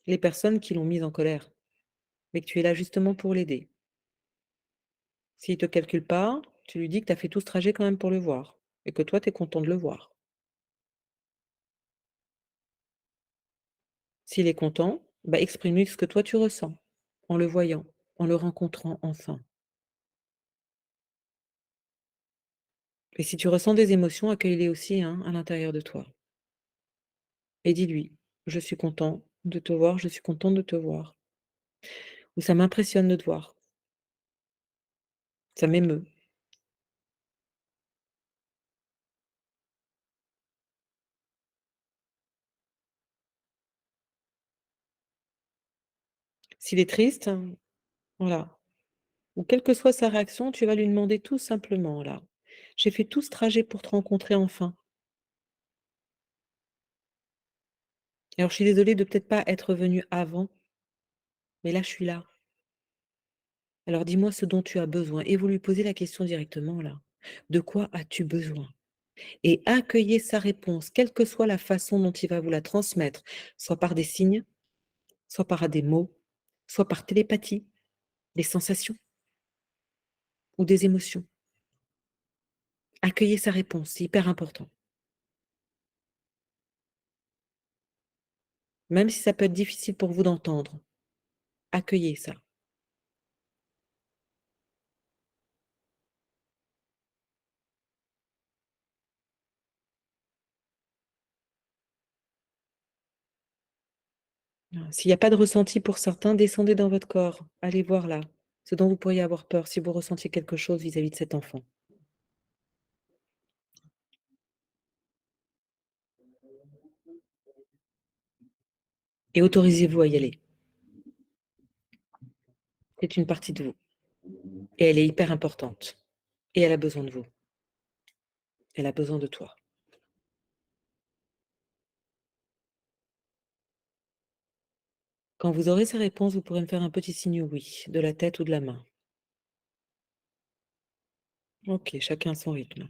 les personnes qui l'ont mis en colère, mais que tu es là justement pour l'aider. S'il te calcule pas, tu lui dis que tu as fait tout ce trajet quand même pour le voir et que toi, tu es content de le voir. S'il est content, bah, exprime-lui ce que toi tu ressens en le voyant, en le rencontrant enfin. Et si tu ressens des émotions, accueille-les aussi hein, à l'intérieur de toi. Et dis-lui, je suis content de te voir, je suis contente de te voir. Ou ça m'impressionne de te voir. Ça m'émeut. S'il est triste, voilà. Ou quelle que soit sa réaction, tu vas lui demander tout simplement, là. J'ai fait tout ce trajet pour te rencontrer enfin. Alors je suis désolée de peut-être pas être venue avant, mais là je suis là. Alors dis-moi ce dont tu as besoin. Et vous lui posez la question directement, là. De quoi as-tu besoin? Et accueillez sa réponse, quelle que soit la façon dont il va vous la transmettre, soit par des signes, soit par des mots, soit par télépathie, des sensations ou des émotions. Accueillez sa réponse, c'est hyper important. Même si ça peut être difficile pour vous d'entendre, accueillez ça. S'il n'y a pas de ressenti pour certains, descendez dans votre corps. Allez voir là, ce dont vous pourriez avoir peur si vous ressentiez quelque chose vis-à-vis de cet enfant. Et autorisez-vous à y aller. C'est une partie de vous. Et elle est hyper importante. Et elle a besoin de vous. Elle a besoin de toi. Quand vous aurez sa réponse, vous pourrez me faire un petit signe oui, de la tête ou de la main. Ok, chacun à son rythme.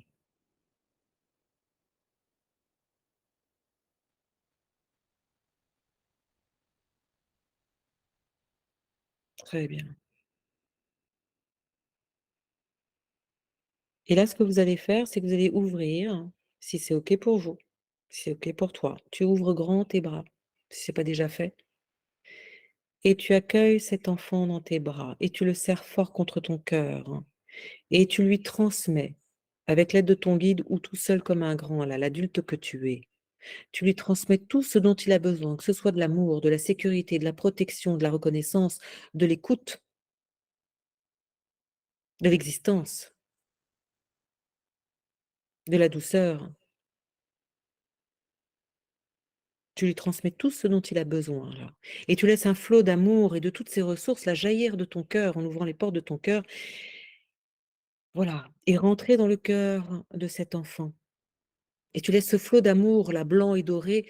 Très bien. Et là, ce que vous allez faire, c'est que vous allez ouvrir, si c'est ok pour vous, si c'est ok pour toi. Tu ouvres grand tes bras, si ce n'est pas déjà fait. Et tu accueilles cet enfant dans tes bras et tu le serres fort contre ton cœur et tu lui transmets, avec l'aide de ton guide ou tout seul comme un grand, là, l'adulte que tu es, tu lui transmets tout ce dont il a besoin, que ce soit de l'amour, de la sécurité, de la protection, de la reconnaissance, de l'écoute, de l'existence, de la douceur. Tu lui transmets tout ce dont il a besoin, là. Et tu laisses un flot d'amour et de toutes ces ressources là jaillir de ton cœur en ouvrant les portes de ton cœur. Voilà, et rentrer dans le cœur de cet enfant. Et tu laisses ce flot d'amour, là, blanc et doré,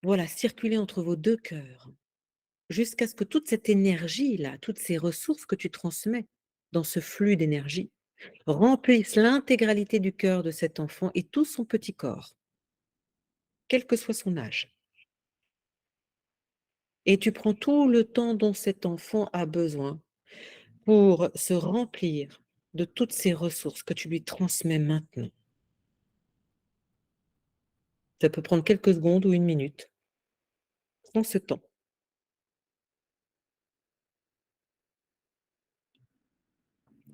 voilà, circuler entre vos 2 cœurs, jusqu'à ce que toute cette énergie-là, toutes ces ressources que tu transmets dans ce flux d'énergie, remplissent l'intégralité du cœur de cet enfant et tout son petit corps, quel que soit son âge. Et tu prends tout le temps dont cet enfant a besoin pour se remplir de toutes ces ressources que tu lui transmets maintenant. Ça peut prendre quelques secondes ou 1 minute. Prends ce temps.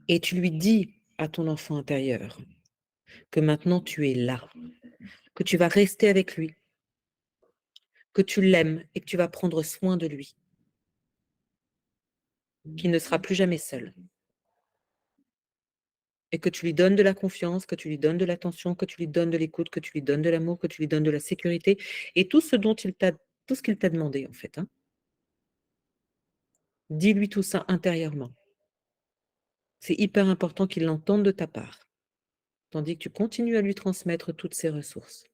Et tu lui dis à ton enfant intérieur que maintenant tu es là, que tu vas rester avec lui, que tu l'aimes et que tu vas prendre soin de lui, qu'il ne sera plus jamais seul. Et que tu lui donnes de la confiance, que tu lui donnes de l'attention, que tu lui donnes de l'écoute, que tu lui donnes de l'amour, que tu lui donnes de la sécurité et tout ce qu'il t'a demandé en fait, hein. Dis-lui tout ça intérieurement. C'est hyper important qu'il l'entende de ta part, tandis que tu continues à lui transmettre toutes ces ressources.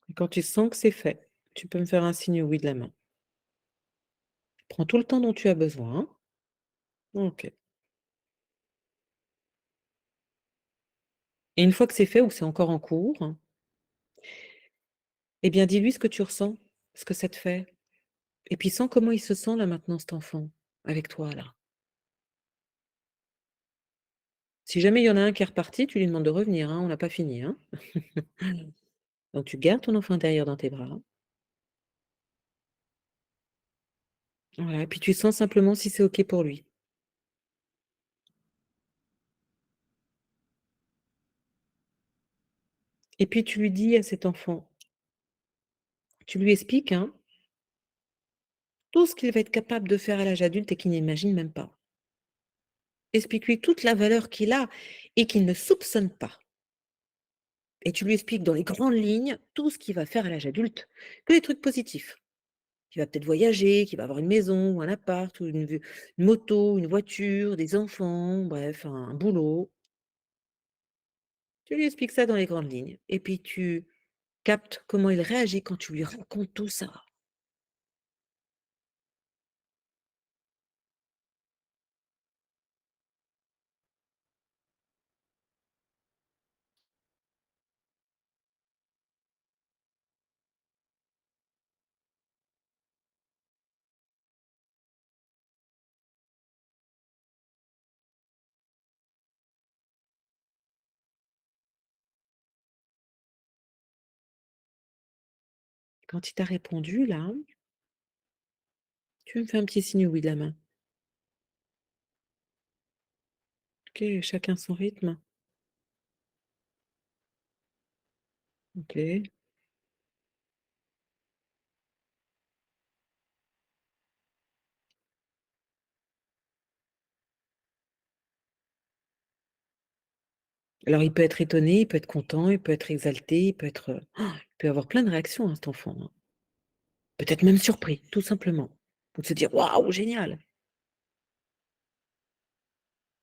Et quand tu sens que c'est fait, tu peux me faire un signe oui de la main. Prends tout le temps dont tu as besoin, hein. OK. Et une fois que c'est fait ou que c'est encore en cours, eh bien dis-lui ce que tu ressens, ce que ça te fait. Et puis sens comment il se sent là maintenant cet enfant, avec toi là. Si jamais il y en a un qui est reparti, tu lui demandes de revenir, hein, on n'a pas fini, hein. Donc tu gardes ton enfant intérieur dans tes bras. Voilà, et puis tu sens simplement si c'est OK pour lui. Et puis tu lui dis à cet enfant, tu lui expliques, hein, tout ce qu'il va être capable de faire à l'âge adulte et qu'il n'imagine même pas. Explique-lui toute la valeur qu'il a et qu'il ne soupçonne pas. Et tu lui expliques dans les grandes lignes tout ce qu'il va faire à l'âge adulte, que les trucs positifs. Qu'il va peut-être voyager, qu'il va avoir une maison ou un appart ou une moto, une voiture, des enfants, bref, un boulot. Tu lui expliques ça dans les grandes lignes et puis tu captes comment il réagit quand tu lui racontes tout ça. Quand il t'a répondu là, tu me fais un petit signe oui de la main. OK, chacun son rythme. OK. Alors il peut être étonné, il peut être content, il peut être exalté, il peut avoir plein de réactions, hein, cet enfant, hein. Peut-être même surpris, tout simplement. Ou de se dire: «Waouh, génial!»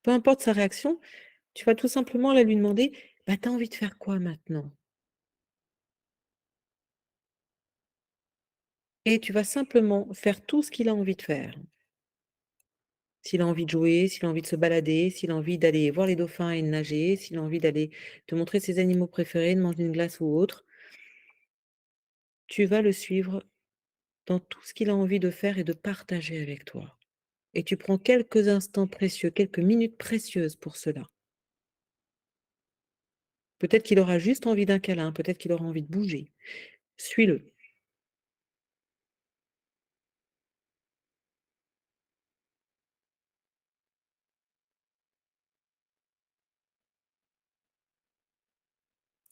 Peu importe sa réaction, tu vas tout simplement là lui demander: «Bah, tu as envie de faire quoi maintenant?» Et tu vas simplement faire tout ce qu'il a envie de faire. S'il a envie de jouer, s'il a envie de se balader, s'il a envie d'aller voir les dauphins et de nager, s'il a envie d'aller te montrer ses animaux préférés, de manger une glace ou autre, tu vas le suivre dans tout ce qu'il a envie de faire et de partager avec toi. Et tu prends quelques instants précieux, quelques minutes précieuses pour cela. Peut-être qu'il aura juste envie d'un câlin, peut-être qu'il aura envie de bouger. Suis-le.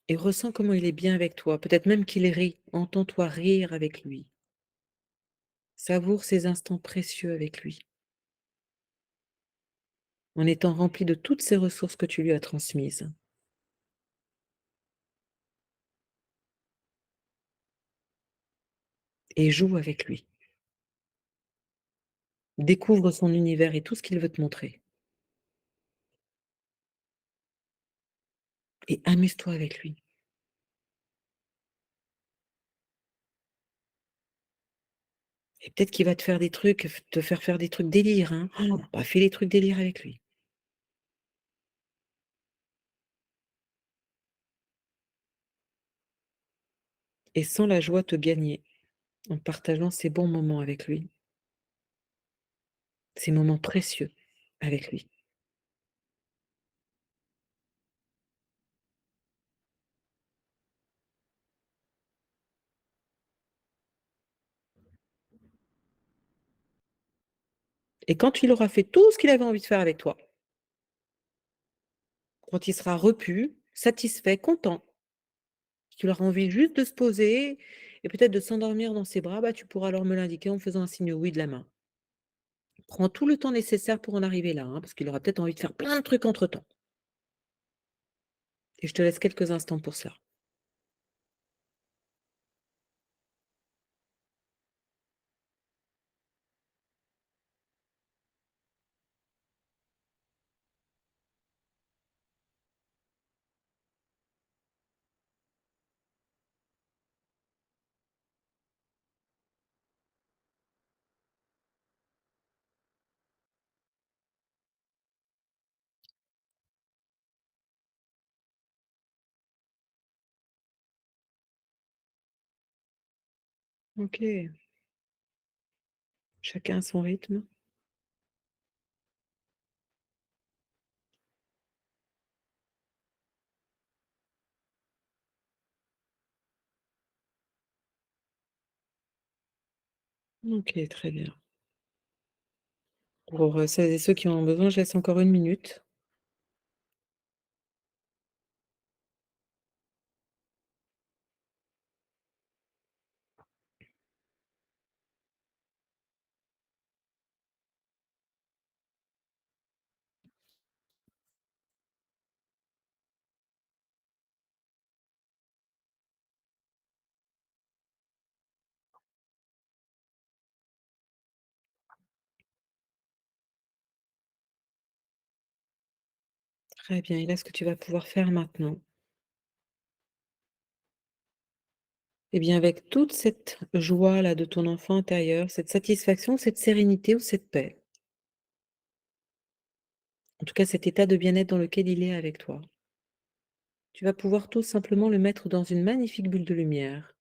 Et ressens comment il est bien avec toi. Peut-être même qu'il rit. Entends-toi rire avec lui. Savoure ces instants précieux avec lui, en étant rempli de toutes ces ressources que tu lui as transmises. et joue avec lui. Découvre son univers et tout ce qu'il veut te montrer. Et amuse-toi avec lui. Et peut-être qu'il va te faire des trucs, te faire des trucs délire, hein. Oh, bah, fais les trucs délire avec lui. Et sens la joie te gagner en partageant ces bons moments avec lui. Ces moments précieux avec lui. Et quand il aura fait tout ce qu'il avait envie de faire avec toi, quand il sera repu, satisfait, content, qu'il aura envie juste de se poser et peut-être de s'endormir dans ses bras, bah, tu pourras alors me l'indiquer en faisant un signe oui de la main. Prends tout le temps nécessaire pour en arriver là, hein, parce qu'il aura peut-être envie de faire plein de trucs entre-temps. Et je te laisse quelques instants pour cela. OK. Chacun à son rythme. OK, très bien. Pour, celles et ceux qui en ont besoin, je laisse encore 1 minute. Très bien, et là, ce que tu vas pouvoir faire maintenant, eh bien, avec toute cette joie-là de ton enfant intérieur, cette satisfaction, cette sérénité ou cette paix, en tout cas cet état de bien-être dans lequel il est avec toi, tu vas pouvoir tout simplement le mettre dans une magnifique bulle de lumière,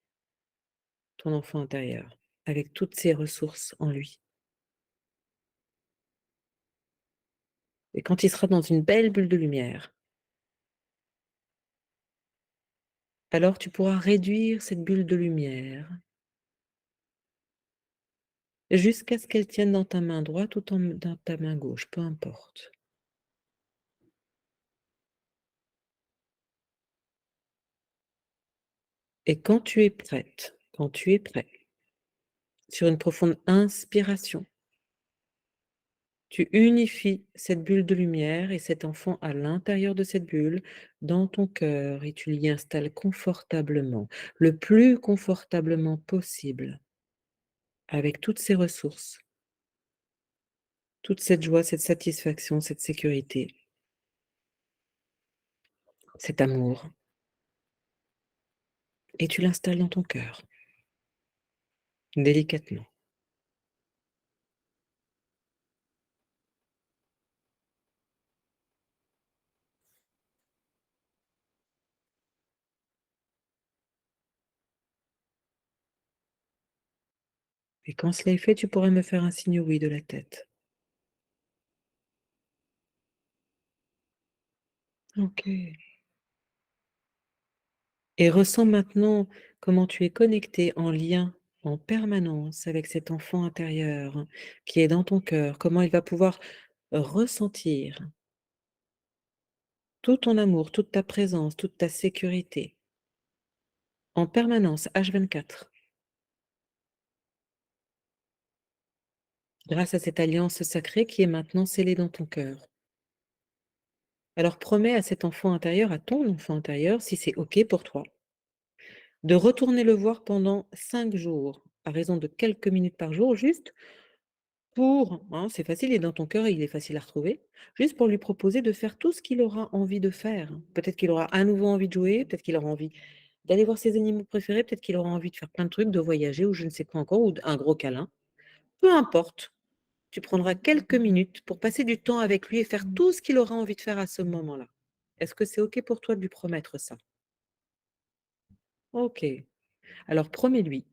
ton enfant intérieur, avec toutes ses ressources en lui. Et quand il sera dans une belle bulle de lumière, alors tu pourras réduire cette bulle de lumière jusqu'à ce qu'elle tienne dans ta main droite ou dans ta main gauche, peu importe. Et quand tu es prête, quand tu es prêt, sur une profonde inspiration, tu unifies cette bulle de lumière et cet enfant à l'intérieur de cette bulle, dans ton cœur, et tu l'y installes confortablement, le plus confortablement possible, avec toutes ses ressources, toute cette joie, cette satisfaction, cette sécurité, cet amour, et tu l'installes dans ton cœur, délicatement. Et quand cela est fait, tu pourrais me faire un signe oui de la tête. OK. Et ressens maintenant comment tu es connecté, en lien, en permanence avec cet enfant intérieur qui est dans ton cœur, comment il va pouvoir ressentir tout ton amour, toute ta présence, toute ta sécurité, en permanence, H24, grâce à cette alliance sacrée qui est maintenant scellée dans ton cœur. Alors promets à cet enfant intérieur, à ton enfant intérieur, si c'est OK pour toi, de retourner le voir pendant 5 jours, à raison de quelques minutes par jour, juste pour, hein, c'est facile, il est dans ton cœur, il est facile à retrouver, juste pour lui proposer de faire tout ce qu'il aura envie de faire. Peut-être qu'il aura à nouveau envie de jouer, peut-être qu'il aura envie d'aller voir ses animaux préférés, peut-être qu'il aura envie de faire plein de trucs, de voyager ou je ne sais quoi encore, ou un gros câlin. Peu importe, tu prendras quelques minutes pour passer du temps avec lui et faire tout ce qu'il aura envie de faire à ce moment-là. Est-ce que c'est OK pour toi de lui promettre ça? OK. Alors promets-lui.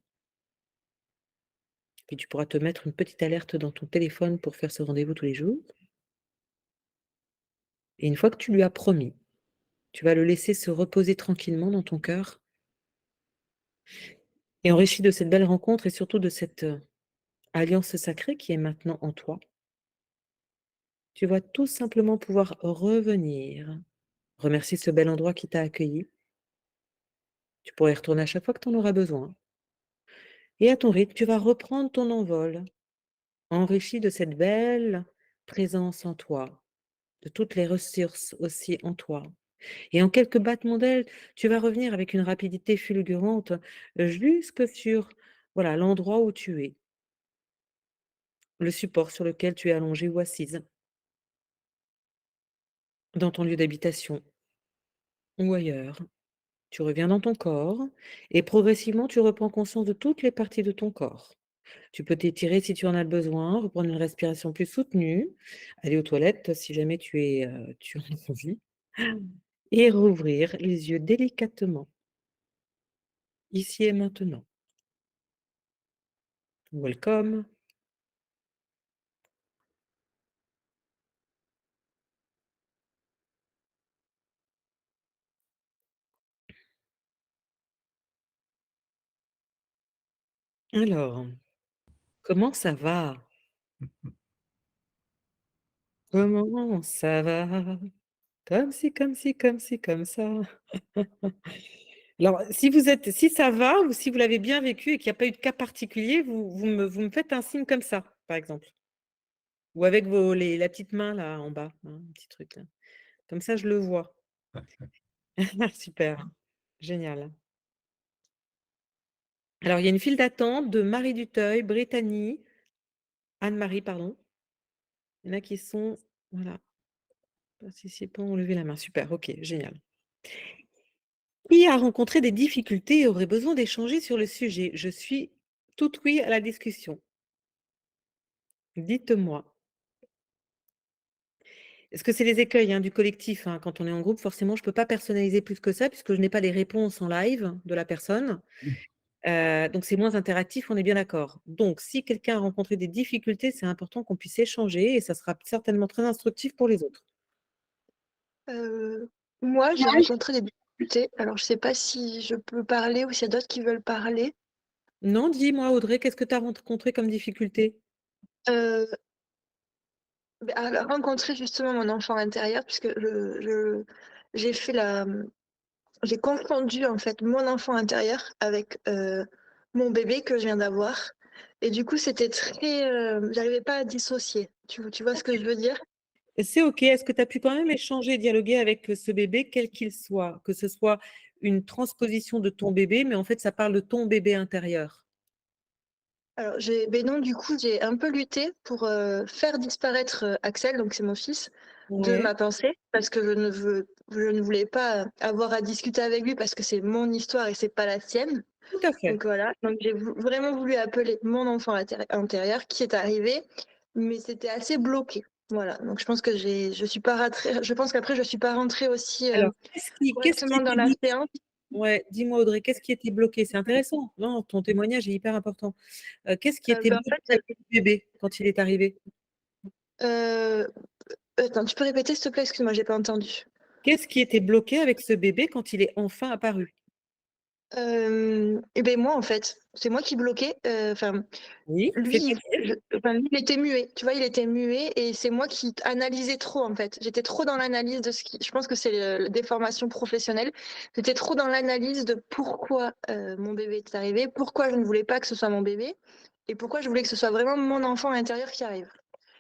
Puis tu pourras te mettre une petite alerte dans ton téléphone pour faire ce rendez-vous tous les jours. Et une fois que tu lui as promis, tu vas le laisser se reposer tranquillement dans ton cœur et enrichi de cette belle rencontre et surtout de cette, alliance sacrée qui est maintenant en toi. Tu vas tout simplement pouvoir revenir, remercier ce bel endroit qui t'a accueilli. Tu pourras y retourner à chaque fois que tu en auras besoin et à ton rythme, tu vas reprendre ton envol, enrichi de cette belle présence en toi, de toutes les ressources aussi en toi. Et en quelques battements d'ailes, tu vas revenir avec une rapidité fulgurante, jusque sur, voilà, l'endroit où tu es, le support sur lequel tu es allongée ou assise, dans ton lieu d'habitation ou ailleurs. Tu reviens dans ton corps et progressivement, tu reprends conscience de toutes les parties de ton corps. Tu peux t'étirer si tu en as le besoin, reprendre une respiration plus soutenue, aller aux toilettes si jamais tu en as envie et rouvrir les yeux délicatement, ici et maintenant. Welcome. Alors, comment ça va? Comment ça va? Comme si, comme si, comme si, comme ça. Alors, si ça va ou si vous l'avez bien vécu et qu'il n'y a pas eu de cas particulier, vous me faites un signe comme ça, par exemple. Ou avec la petite main là en bas, hein, un petit truc là. Comme ça, je le vois. Super, génial. Alors, il y a une file d'attente de Marie Duteuil, Brittany, Anne-Marie, pardon. Il y en a qui sont, voilà, participants ont levé la main. Super, OK, génial. Qui a rencontré des difficultés et aurait besoin d'échanger sur le sujet? Je suis toute oui à la discussion. Dites-moi. Est-ce que c'est les écueils, hein, du collectif, hein? Quand on est en groupe, forcément, je ne peux pas personnaliser plus que ça puisque je n'ai pas les réponses en live de la personne. Donc c'est moins interactif, on est bien d'accord. Donc si quelqu'un a rencontré des difficultés, c'est important qu'on puisse échanger et ça sera certainement très instructif pour les autres. Moi, j'ai rencontré des difficultés. Alors, je sais pas si je peux parler ou s'il y a d'autres qui veulent parler. Non, dis-moi Audrey, qu'est-ce que tu as rencontré comme difficulté? Euh, alors, rencontrer justement mon enfant intérieur, puisque j'ai fait j'ai confondu en fait mon enfant intérieur avec mon bébé que je viens d'avoir. Et du coup, c'était très, j'arrivais pas à dissocier. Tu vois ce que je veux dire? C'est OK. Est-ce que tu as pu quand même échanger, dialoguer avec, ce bébé, quel qu'il soit? Que ce soit une transposition de ton bébé, mais en fait, ça parle de ton bébé intérieur? Alors, ben non, du coup, j'ai un peu lutté pour faire disparaître Axel, donc c'est mon fils, de Ouais, ma pensée, parce que je ne voulais pas avoir à discuter avec lui parce que c'est mon histoire et c'est pas la sienne. tout à fait. Donc voilà, donc j'ai vraiment voulu appeler mon enfant intérieur qui est arrivé, mais c'était assez bloqué. Voilà, donc je pense que je suis pas rentrée, je pense qu'après je suis pas rentrée aussi Alors, qu'est-ce qui correctement dans était la bloqué? séance. Ouais, dis-moi Audrey, qu'est-ce qui était bloqué? C'est intéressant. Non, ton témoignage est hyper important. Qu'est-ce qui était Ben, en bloqué fait, avec le bébé quand il est arrivé? euh, attends, tu peux répéter s'il te plaît, excuse-moi, j'ai pas entendu. Qu'est-ce qui était bloqué avec ce bébé quand il est enfin apparu? Et ben moi en fait, c'est moi qui bloquais. Enfin, Oui, lui, c'est-à-dire? lui, il était muet. Tu vois, il était muet et c'est moi qui analysais trop en fait. J'étais trop dans l'analyse de ce qui. Je pense que c'est la déformation professionnelle. J'étais trop dans l'analyse de pourquoi mon bébé est arrivé, pourquoi je ne voulais pas que ce soit mon bébé et pourquoi je voulais que ce soit vraiment mon enfant intérieur qui arrive.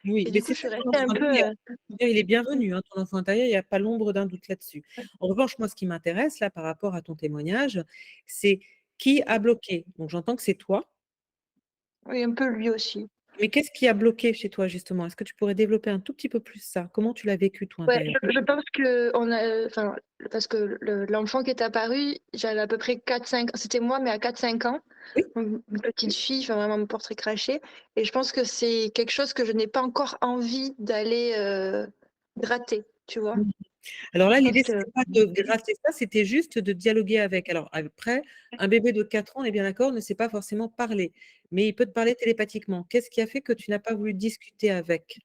Oui, Et mais du coup, c'est je suis ça ton restée un enfant peu. intérieur. Il est bienvenu, hein, ton enfant intérieur, il n'y a pas l'ombre d'un doute là-dessus. En revanche, moi, ce qui m'intéresse là par rapport à ton témoignage, c'est qui a bloqué? Donc j'entends que c'est toi. Oui, un peu lui aussi. Mais qu'est-ce qui a bloqué chez toi, justement? Est-ce que tu pourrais développer un tout petit peu plus ça? Comment tu l'as vécu, toi, Ouais, intérieurement? je pense que enfin, parce que l'enfant qui est apparu, j'avais à peu près 4-5 ans. C'était moi, mais à 4-5 ans. Oui. Une petite fille, enfin, vraiment mon portrait craché. Et je pense que c'est quelque chose que je n'ai pas encore envie d'aller gratter, tu vois. Alors là, Je l'idée, pense que c'était pas de gratter ça, c'était juste de dialoguer avec. Alors après, un bébé de 4 ans, on est bien d'accord, ne sait pas forcément parler, mais il peut te parler télépathiquement. Qu'est-ce qui a fait que tu n'as pas voulu discuter avec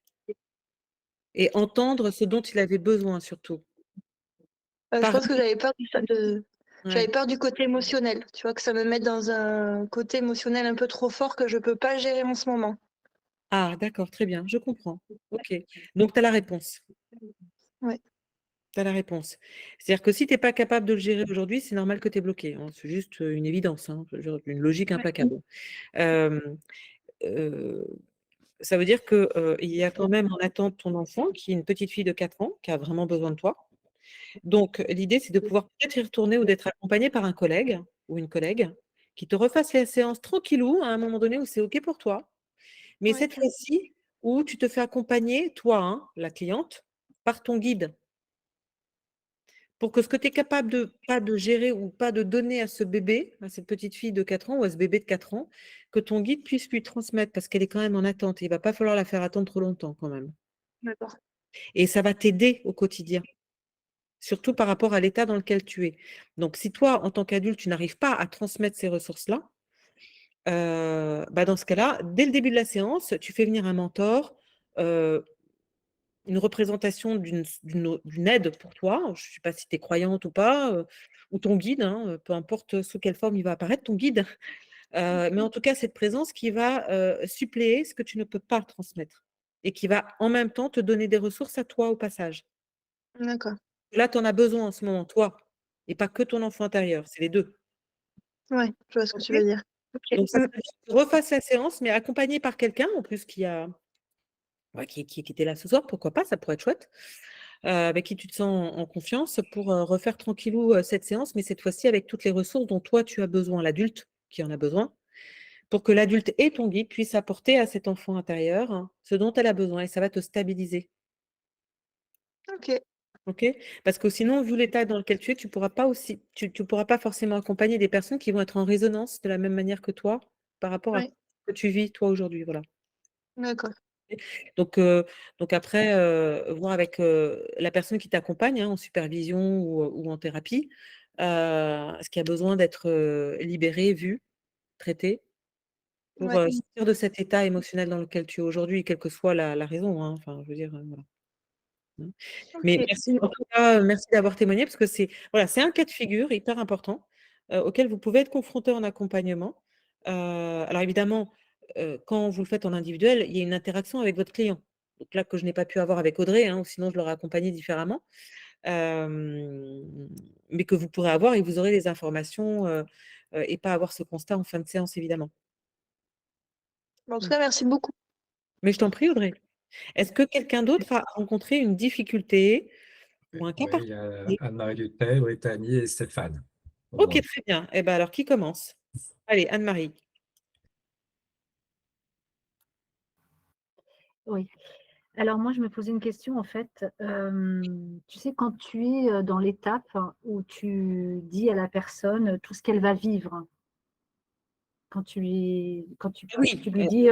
et entendre ce dont il avait besoin surtout? je pense Parler, que j'avais ouais. peur du côté émotionnel, tu vois, que ça me mette dans un côté émotionnel un peu trop fort que je peux pas gérer en ce moment. Ah d'accord, très bien, je comprends. OK. Donc tu as la réponse. Ouais. Tu as la réponse. C'est-à-dire que si tu es pas capable de le gérer aujourd'hui, c'est normal que tu es bloqué, hein. C'est juste, une évidence, hein, je veux dire, une logique implacable. Hem, heu Ça veut dire que, il y a quand même en attente ton enfant qui est une petite fille de 4 ans, qui a vraiment besoin de toi. Donc l'idée, c'est de pouvoir peut-être y retourner ou d'être accompagné par un collègue ou une collègue qui te refasse la séance tranquillou à un moment donné où c'est OK pour toi, mais Ouais. cette fois-ci où tu te fais accompagner, toi, hein, la cliente, par ton guide. Pour que ce que tu es capable de pas de gérer ou pas de donner à ce bébé, à cette petite fille de 4 ans ou à ce bébé de 4 ans, que ton guide puisse lui transmettre parce qu'elle est quand même en attente. Il va pas falloir la faire attendre trop longtemps quand même. D'accord. Et ça va t'aider au quotidien, surtout par rapport à l'état dans lequel tu es. Donc si toi, en tant qu'adulte, tu n'arrives pas à transmettre ces ressources-là, bah, dans ce cas-là, dès le début de la séance, tu fais venir un mentor, heu, une représentation d'une aide pour toi. Je ne sais pas si tu es croyante ou pas, ou ton guide, hein, peu importe sous quelle forme il va apparaître, ton guide. Mais en tout cas, cette présence qui va, suppléer ce que tu ne peux pas transmettre et qui va en même temps te donner des ressources à toi au passage. D'accord. Là, tu en as besoin en ce moment, toi, et pas que ton enfant intérieur, c'est les 2. Ouais, je vois ce que tu OK? veux dire. Ok. Donc ça veut dire que tu refasses la séance, mais accompagné par quelqu'un en plus qui a ouais, qui était là ce soir, pourquoi pas, ça pourrait être chouette, avec qui tu te sens en confiance pour, refaire tranquillou, cette séance, mais cette fois-ci avec toutes les ressources dont toi tu as besoin, l'adulte qui en a besoin, pour que l'adulte et ton guide puissent apporter à cet enfant intérieur, hein, ce dont elle a besoin et ça va te stabiliser. Ok. OK? Parce que sinon, vu l'état dans lequel tu es, tu pourras pas forcément accompagner des personnes qui vont être en résonance de la même manière que toi, par rapport à ce Ouais. que tu vis toi aujourd'hui, voilà. D'accord. Donc donc après, voir avec, la personne qui t'accompagne, hein, en supervision ou en thérapie, ce qui a besoin d'être, libéré, vu, traité pour, Ouais. sortir de cet état émotionnel dans lequel tu es aujourd'hui, quelle que soit la raison, hein, enfin je veux dire, voilà. Mmh. Mais Ok. merci en tout cas, merci d'avoir témoigné parce que c'est voilà, c'est un cas de figure hyper important, auquel vous pouvez être confrontés en accompagnement. Alors évidemment, quand vous le faites en individuel, il y a une interaction avec votre client. Donc là, que je n'ai pas pu avoir avec Audrey, hein, ou sinon je l'aurais accompagné différemment. Mais que vous pourrez avoir et vous aurez les informations, et pas avoir ce constat en fin de séance évidemment. En tout Mmh. cas, merci beaucoup. Mais je t'en prie Audrey. Est-ce que quelqu'un d'autre a rencontré une difficulté ou un cas Oui, il y a particulier? Anne-Marie Dutel, Brittany et Stéphane pour OK, moi. très bien. Et ben, alors qui commence? Allez, Anne-Marie. Oui. Alors moi, je me posais une question en fait, tu sais quand tu es, dans l'étape où tu dis à la personne, tout ce qu'elle va vivre, Ah oui, tu lui dis,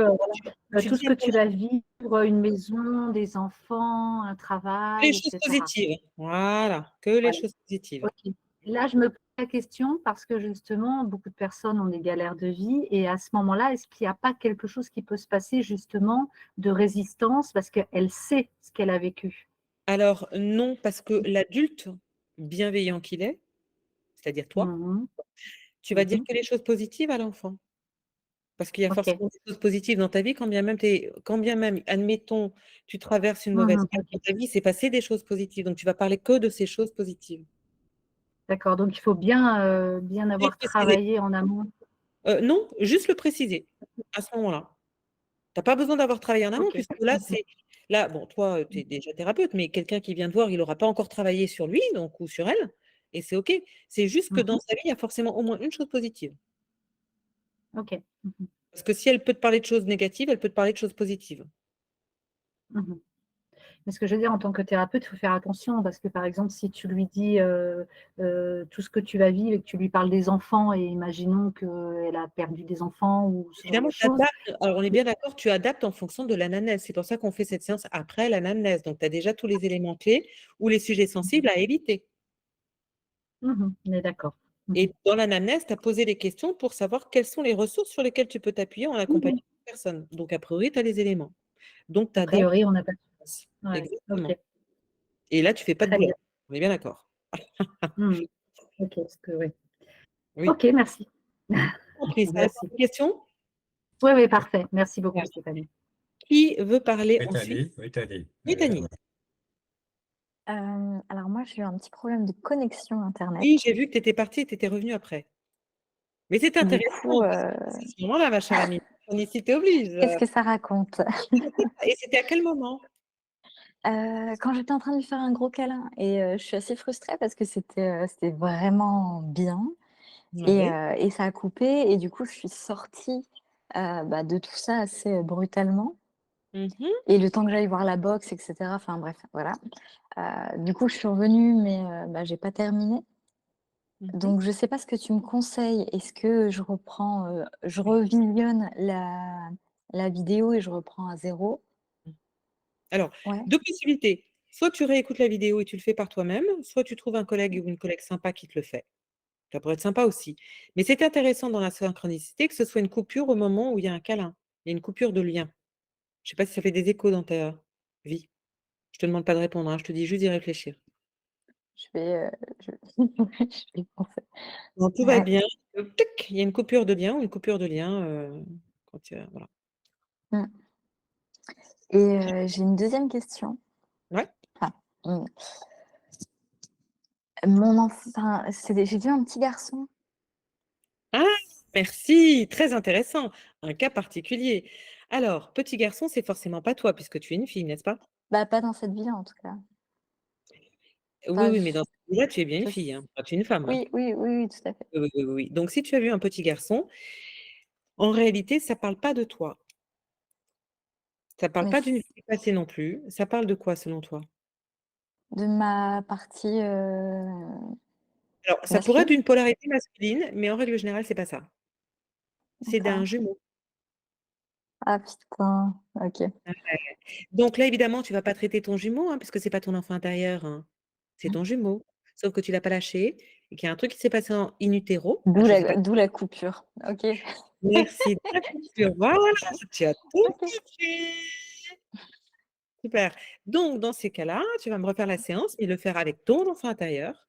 tu tout dis ce à que ton tu vas vivre, une maison, des enfants, un que les travail et choses cetera. positives. Voilà, que les Voilà, choses positives. OK. Là, je me pose la question parce que justement, beaucoup de personnes ont des galères de vie et à ce moment-là, est-ce qu'il n'y a pas quelque chose qui peut se passer justement de résistance parce qu'elle sait ce qu'elle a vécu? Alors non, parce que l'adulte bienveillant qu'il est, c'est-à-dire toi, Mmh. tu vas dire Mmh. que les choses positives à l'enfant. Parce qu'il y a OK. forcément des choses positives dans ta vie, quand bien même, admettons, tu traverses une Mmh mauvaise mh. période OK. dans ta vie, il s'est passé des choses positives, donc tu vas parler que de ces choses positives. D'accord, donc il faut bien Et avoir préciser. travaillé en amont. Non, juste le préciser, à ce moment-là. Tu as pas besoin d'avoir travaillé en amont OK. puisque là, Mmh. là, bon, toi, tu es déjà thérapeute, mais quelqu'un qui vient te voir, il aura pas encore travaillé sur lui, donc ou sur elle et c'est OK. C'est juste que Mmh dans mh. sa vie, il y a forcément au moins une chose positive. OK. Mmh mh. Parce que si elle peut te parler de choses négatives, elle peut te parler de choses positives. Mhm. Mais ce que je veux dire, en tant que thérapeute, il faut faire attention parce que, par exemple, si tu lui dis tout ce que tu vas vivre et que tu lui parles des enfants, et imaginons qu'elle a perdu des enfants ou ce genre Évidemment, de tu choses. adaptes. Alors, on est bien d'accord, tu adaptes en fonction de l'anamnèse. C'est pour ça qu'on fait cette séance après l'anamnèse. Donc, tu as déjà tous les éléments clés ou les sujets sensibles à éviter. On est d'accord. Et dans l'anamnèse, tu as posé des questions pour savoir quelles sont les ressources sur lesquelles tu peux t'appuyer en accompagnant une personne. Donc, a priori, tu as les éléments. Donc, tu A adaptes. priori, on n'a pas de chance. Ouais, Exactement. ok. Et là, tu fais pas de Très boulot. bien. On est bien d'accord. Ok, parce que, oui. Oui. Ok, merci. Compris. Ça répond Merci. à ta question? Oui, oui, parfait. Merci beaucoup, Voilà. Stéphanie. Qui veut parler ensuite? Oui, Tani. Oui, Tani. Alors moi, j'ai eu un petit problème de connexion internet. Oui, j'ai vu que tu étais partie et tu étais revenue après. Mais c'est Du intéressant. coup, À ce moment-là, ma chère amie, chronicité oblige. qu'est-ce que ça raconte? Et c'était à quel moment? Quand j'étais en train de lui faire un gros câlin et je suis assez frustrée parce que c'était vraiment bien Ouais. et ça a coupé et du coup, je suis sortie, de tout ça assez brutalement Mhm. et le temps que j'aille voir la boxe et cetera, enfin bref, voilà. Du coup, je suis revenue mais j'ai pas terminé. Mhm. Donc je sais pas ce que tu me conseilles. Est-ce que je reprends, je revisionne la vidéo et je reprends à 0? Alors, Ouais, 2 possibilités. Soit tu réécoutes la vidéo et tu le fais par toi-même, soit tu trouves un collègue ou une collègue sympa qui te le fait. Ça pourrait être sympa aussi. Mais c'est intéressant dans la synchronicité que ce soit une coupure au moment où il y a un câlin. Il y a une coupure de lien. Je sais pas si ça fait des échos dans ta vie. Je te demande pas de répondre, hein, je te dis juste d'y réfléchir. je vais, je je vais y penser. Non, tout va Ouais. bien. Tic, il y a une coupure de lien ou une coupure de lien, quand il y a voilà. Mmh. Et j'ai une deuxième question. Ouais. Enfin, mmh, mon enfin, j'ai vu un petit garçon. Ah! Merci, très intéressant. Un cas particulier. Alors, petit garçon, c'est forcément pas toi puisque tu es une fille, n'est-ce pas? Pas dans cette vie-là, en tout cas. Oui, Enfin, oui, mais dans ce cas-là, tu es bien une je fille, s hein, enfin, tu es une femme, hein. oui, oui, oui, oui, tout à fait. Oui, oui, oui, oui, oui. Donc si tu as vu un petit garçon, en réalité, ça parle pas de toi. Ça parle Mais pas d'une c vie passée non plus. Ça parle de quoi selon toi? de ma partie, Alors, ça pourrait être masculine? d'une polarité masculine, mais en règle générale, c'est pas ça. C'est d'un D'accord. jumeau. Ah putain, OK. Ouais. Donc là, évidemment, tu vas pas traiter ton jumeau, hein, puisque c'est pas ton enfant intérieur, hein. C'est ton jumeau. Sauf que tu l'as pas lâché et qu'il y a un truc qui s'est passé in utero. Ah, je sais pas. D'où la coupure. OK. Merci de la culture. Voilà, tu as tout OK. compris. Super. Donc, dans ces cas-là, tu vas me refaire la séance, mais le faire avec ton enfant intérieur.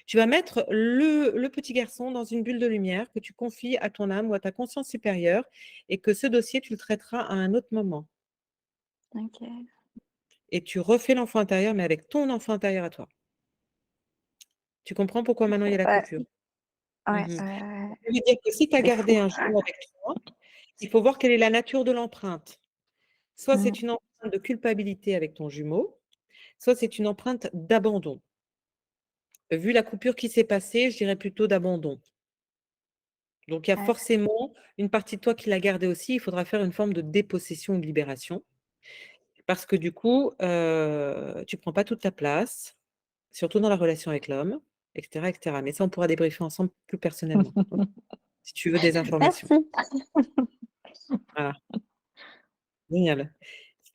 Tu vas mettre le petit garçon dans une bulle de lumière que tu confies à ton âme ou à ta conscience supérieure et que ce dossier, tu le traiteras à un autre moment. OK. Et tu refais l'enfant intérieur, mais avec ton enfant intérieur à toi. Tu comprends pourquoi maintenant il y a la Ouais, coupure? ouais, Mmh. ouais. Ça veut dire que si tu as C'est gardé fou. un jumeau avec toi, il faut voir quelle est la nature de l'empreinte. Soit Mmh. c'est une empreinte de culpabilité avec ton jumeau, soit c'est une empreinte d'abandon. Vu la coupure qui s'est passée, je dirais plutôt d'abandon. Donc il y a Ouais. forcément une partie de toi qui l'a gardé aussi. Il faudra faire une forme de dépossession ou de libération. Parce que du coup, tu prends pas toute ta place, surtout dans la relation avec l'homme, et cetera. Mais ça, on pourra débriefer ensemble plus personnellement, OK? Si tu veux des informations. Merci. Voilà, génial.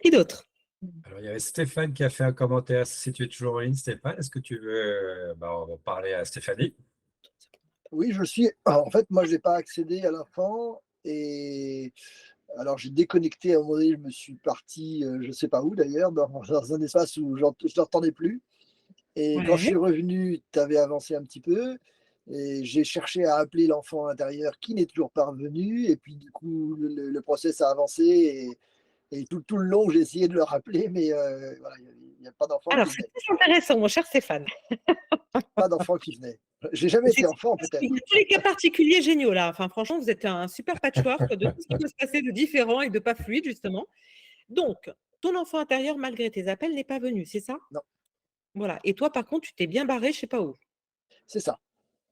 Qui d'autre? Alors, il y avait Stéphane qui a fait un commentaire. Si tu es toujours en ligne, Stéphane, est-ce que tu veux on va parler à Stéphanie? Oui, je suis. En fait, moi, je n'ai pas accédé à l'enfant et alors j'ai déconnecté à un moment donné, je me suis parti, je ne sais pas où d'ailleurs, dans un espace où je ne l'entendais plus. Et quand je Ouais. suis revenu, tu avais avancé un petit peu et j'ai cherché à appeler l'enfant intérieur qui n'est toujours pas revenu. Et puis, du coup, le process a avancé et tout le long, j'ai essayé de le rappeler, mais voilà, il n'y a pas d'enfant Alors, qui c'est venait. très intéressant, mon cher Stéphane. Pas d'enfant qui venait. J'ai jamais C'est été enfant, il y peut-être. a tous les cas particuliers géniaux là. Enfin, franchement, vous êtes un super patchwork de tout ce qui peut se passer de différent et de pas fluide, justement. Donc, ton enfant intérieur, malgré tes appels, n'est pas venu, c'est ça? Non, Voilà. Et toi, par contre, tu t'es bien barré, je sais pas où. c'est ça.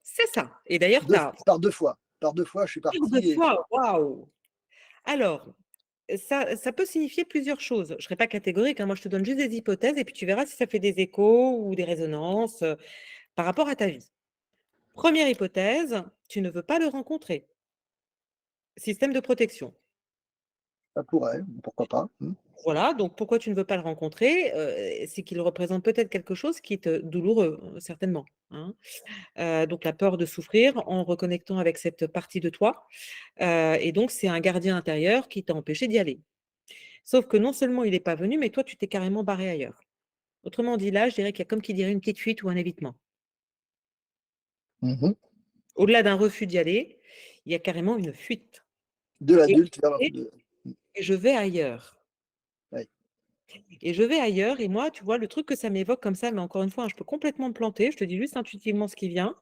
C'est ça. Et d'ailleurs, tu as Par deux fois. Par deux fois, je suis deux parti et fois, waouh! Alors, ça peut signifier plusieurs choses. Je ne serai pas catégorique, hein, moi je te donne juste des hypothèses et puis tu verras si ça fait des échos ou des résonances par rapport à ta vie. Première hypothèse, tu ne veux pas le rencontrer. Système de protection. Ça pourrait, pourquoi pas. Voilà, donc pourquoi tu ne veux pas le rencontrer? C'est qu'il représente peut-être quelque chose qui est douloureux, certainement, hein. Donc la peur de souffrir en reconnectant avec cette partie de toi, et donc c'est un gardien intérieur qui t'a empêché d'y aller. Sauf que non seulement il n'est pas venu, mais toi tu t'es carrément barré ailleurs. Autrement dit là, je dirais qu'il y a comme qui dirait une petite fuite ou un évitement. Mhm. Au-delà d'un refus d'y aller, il y a carrément une fuite De et l'adulte vers et je vais ailleurs. Ouais. Et je vais ailleurs et moi, tu vois, le truc que ça m'évoque comme ça, mais encore une fois, hein, je peux complètement me planter, je te dis juste intuitivement ce qui vient,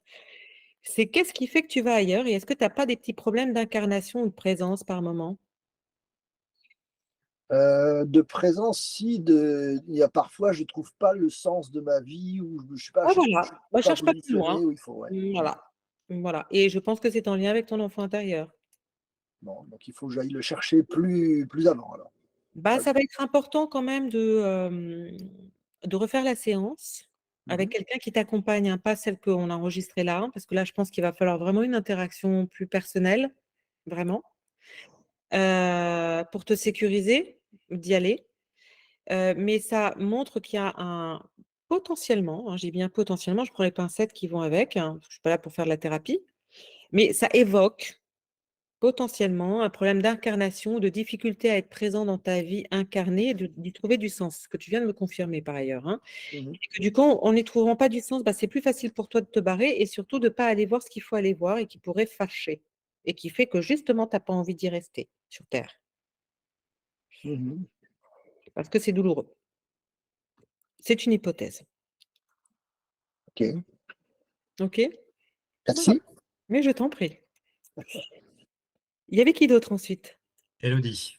c'est qu'est-ce qui fait que tu vas ailleurs et est-ce que tu as pas des petits problèmes d'incarnation ou de présence par moment? De présence, si, il y a parfois, je trouve pas le sens de ma vie ou je suis pas, Ah voilà, bah, pas cherche pas plus loin. positionné où il faut, ouais. Voilà, voilà et je pense que c'est en lien avec ton enfant intérieur. Bon, donc il faut que j'aille le chercher plus avant alors. Bah, Pas ça va être important quand même de refaire la séance avec Mmh. quelqu'un qui t'accompagne, hein, pas celle qu'on a enregistrée là, hein, parce que là, je pense qu'il va falloir vraiment une interaction plus personnelle, vraiment, pour te sécuriser d'y aller. Mais ça montre qu'il y a un potentiellement, hein, j'ai bien potentiellement, je prends les pincettes qui vont avec, hein, parce que je suis pas là pour faire de la thérapie, mais ça évoque potentiellement un problème d'incarnation, de difficulté à être présent dans ta vie incarnée, d'y trouver du sens, ce que tu viens de me confirmer par ailleurs, hein. Mmh. Et que du coup, en n'y trouvant pas du sens, bah, c'est plus facile pour toi de te barrer et surtout de ne pas aller voir ce qu'il faut aller voir et qui pourrait fâcher et qui fait que justement tu as pas envie d'y rester sur terre Mmh. parce que c'est douloureux. C'est une hypothèse, OK. OK? Voilà, Merci. mais je t'en prie. Il y avait qui d'autre ensuite? Élodie.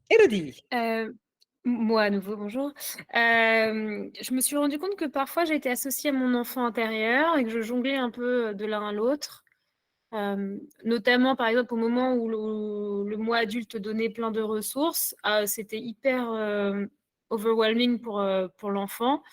Élodie. Moi à nouveau, bonjour. Je me suis rendu compte que parfois j'ai été associée à mon enfant intérieur et que je jonglais un peu de l'un à l'autre. Notamment, par exemple, au moment où le moi adulte donnait plein de ressources, c'était hyper overwhelming pour l'enfant.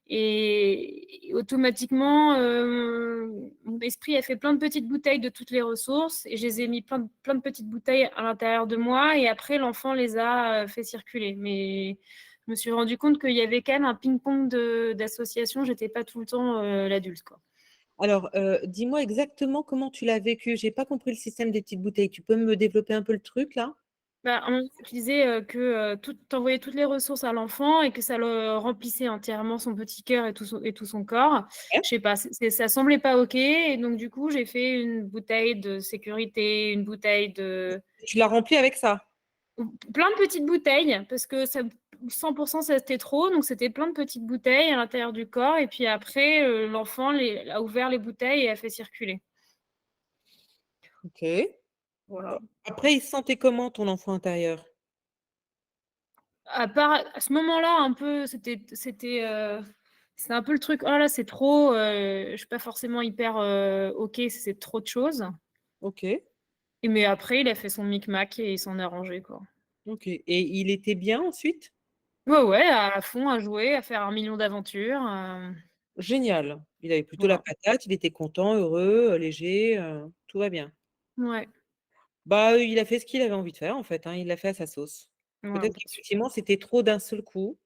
Et automatiquement, mon esprit a fait plein de petites bouteilles de toutes les ressources et je les ai mis plein de petites bouteilles à l'intérieur de moi et après l'enfant les a fait circuler. Mais je me suis rendu compte qu'il y avait quand même un ping-pong d'associations. J'étais pas tout le temps l'adulte, quoi. Alors, dis-moi exactement comment tu l'as vécu? J'ai pas compris le système des petites bouteilles. Tu peux me développer un peu le truc là? Bah, je disais que t'envoyais toutes les ressources à l'enfant et que ça le remplissait entièrement son petit cœur et tout son corps. Ouais. Je sais pas, ça semblait pas OK. Et donc, du coup, j'ai fait une bouteille de sécurité, une bouteille de. Tu l'as rempli avec ça? Plein de petites bouteilles, parce que 100% c'était trop. Donc, c'était plein de petites bouteilles à l'intérieur du corps. Et puis après, l'enfant a ouvert les bouteilles et a fait circuler. OK. Voilà. Après, il se sentait comment ton enfant intérieur? À part à ce moment-là, un peu, c'était un peu le truc: «Oh là là, c'est trop, je suis pas forcément hyper, OK, c'est trop de choses». OK, Mais après, il a fait son micmac et il s'en est arrangé, quoi. OK et il était bien ensuite? Ouais, ouais, à fond, à jouer, à faire 1 000 000 d'aventures, Génial. Il avait plutôt la voilà. patate, il était content, heureux, léger, tout va bien. Ouais, Bah, il a fait ce qu'il avait envie de faire en fait, hein, il l'a fait à sa sauce. ouais, Peut-être qu'effectivement, c'était trop d'un seul coup.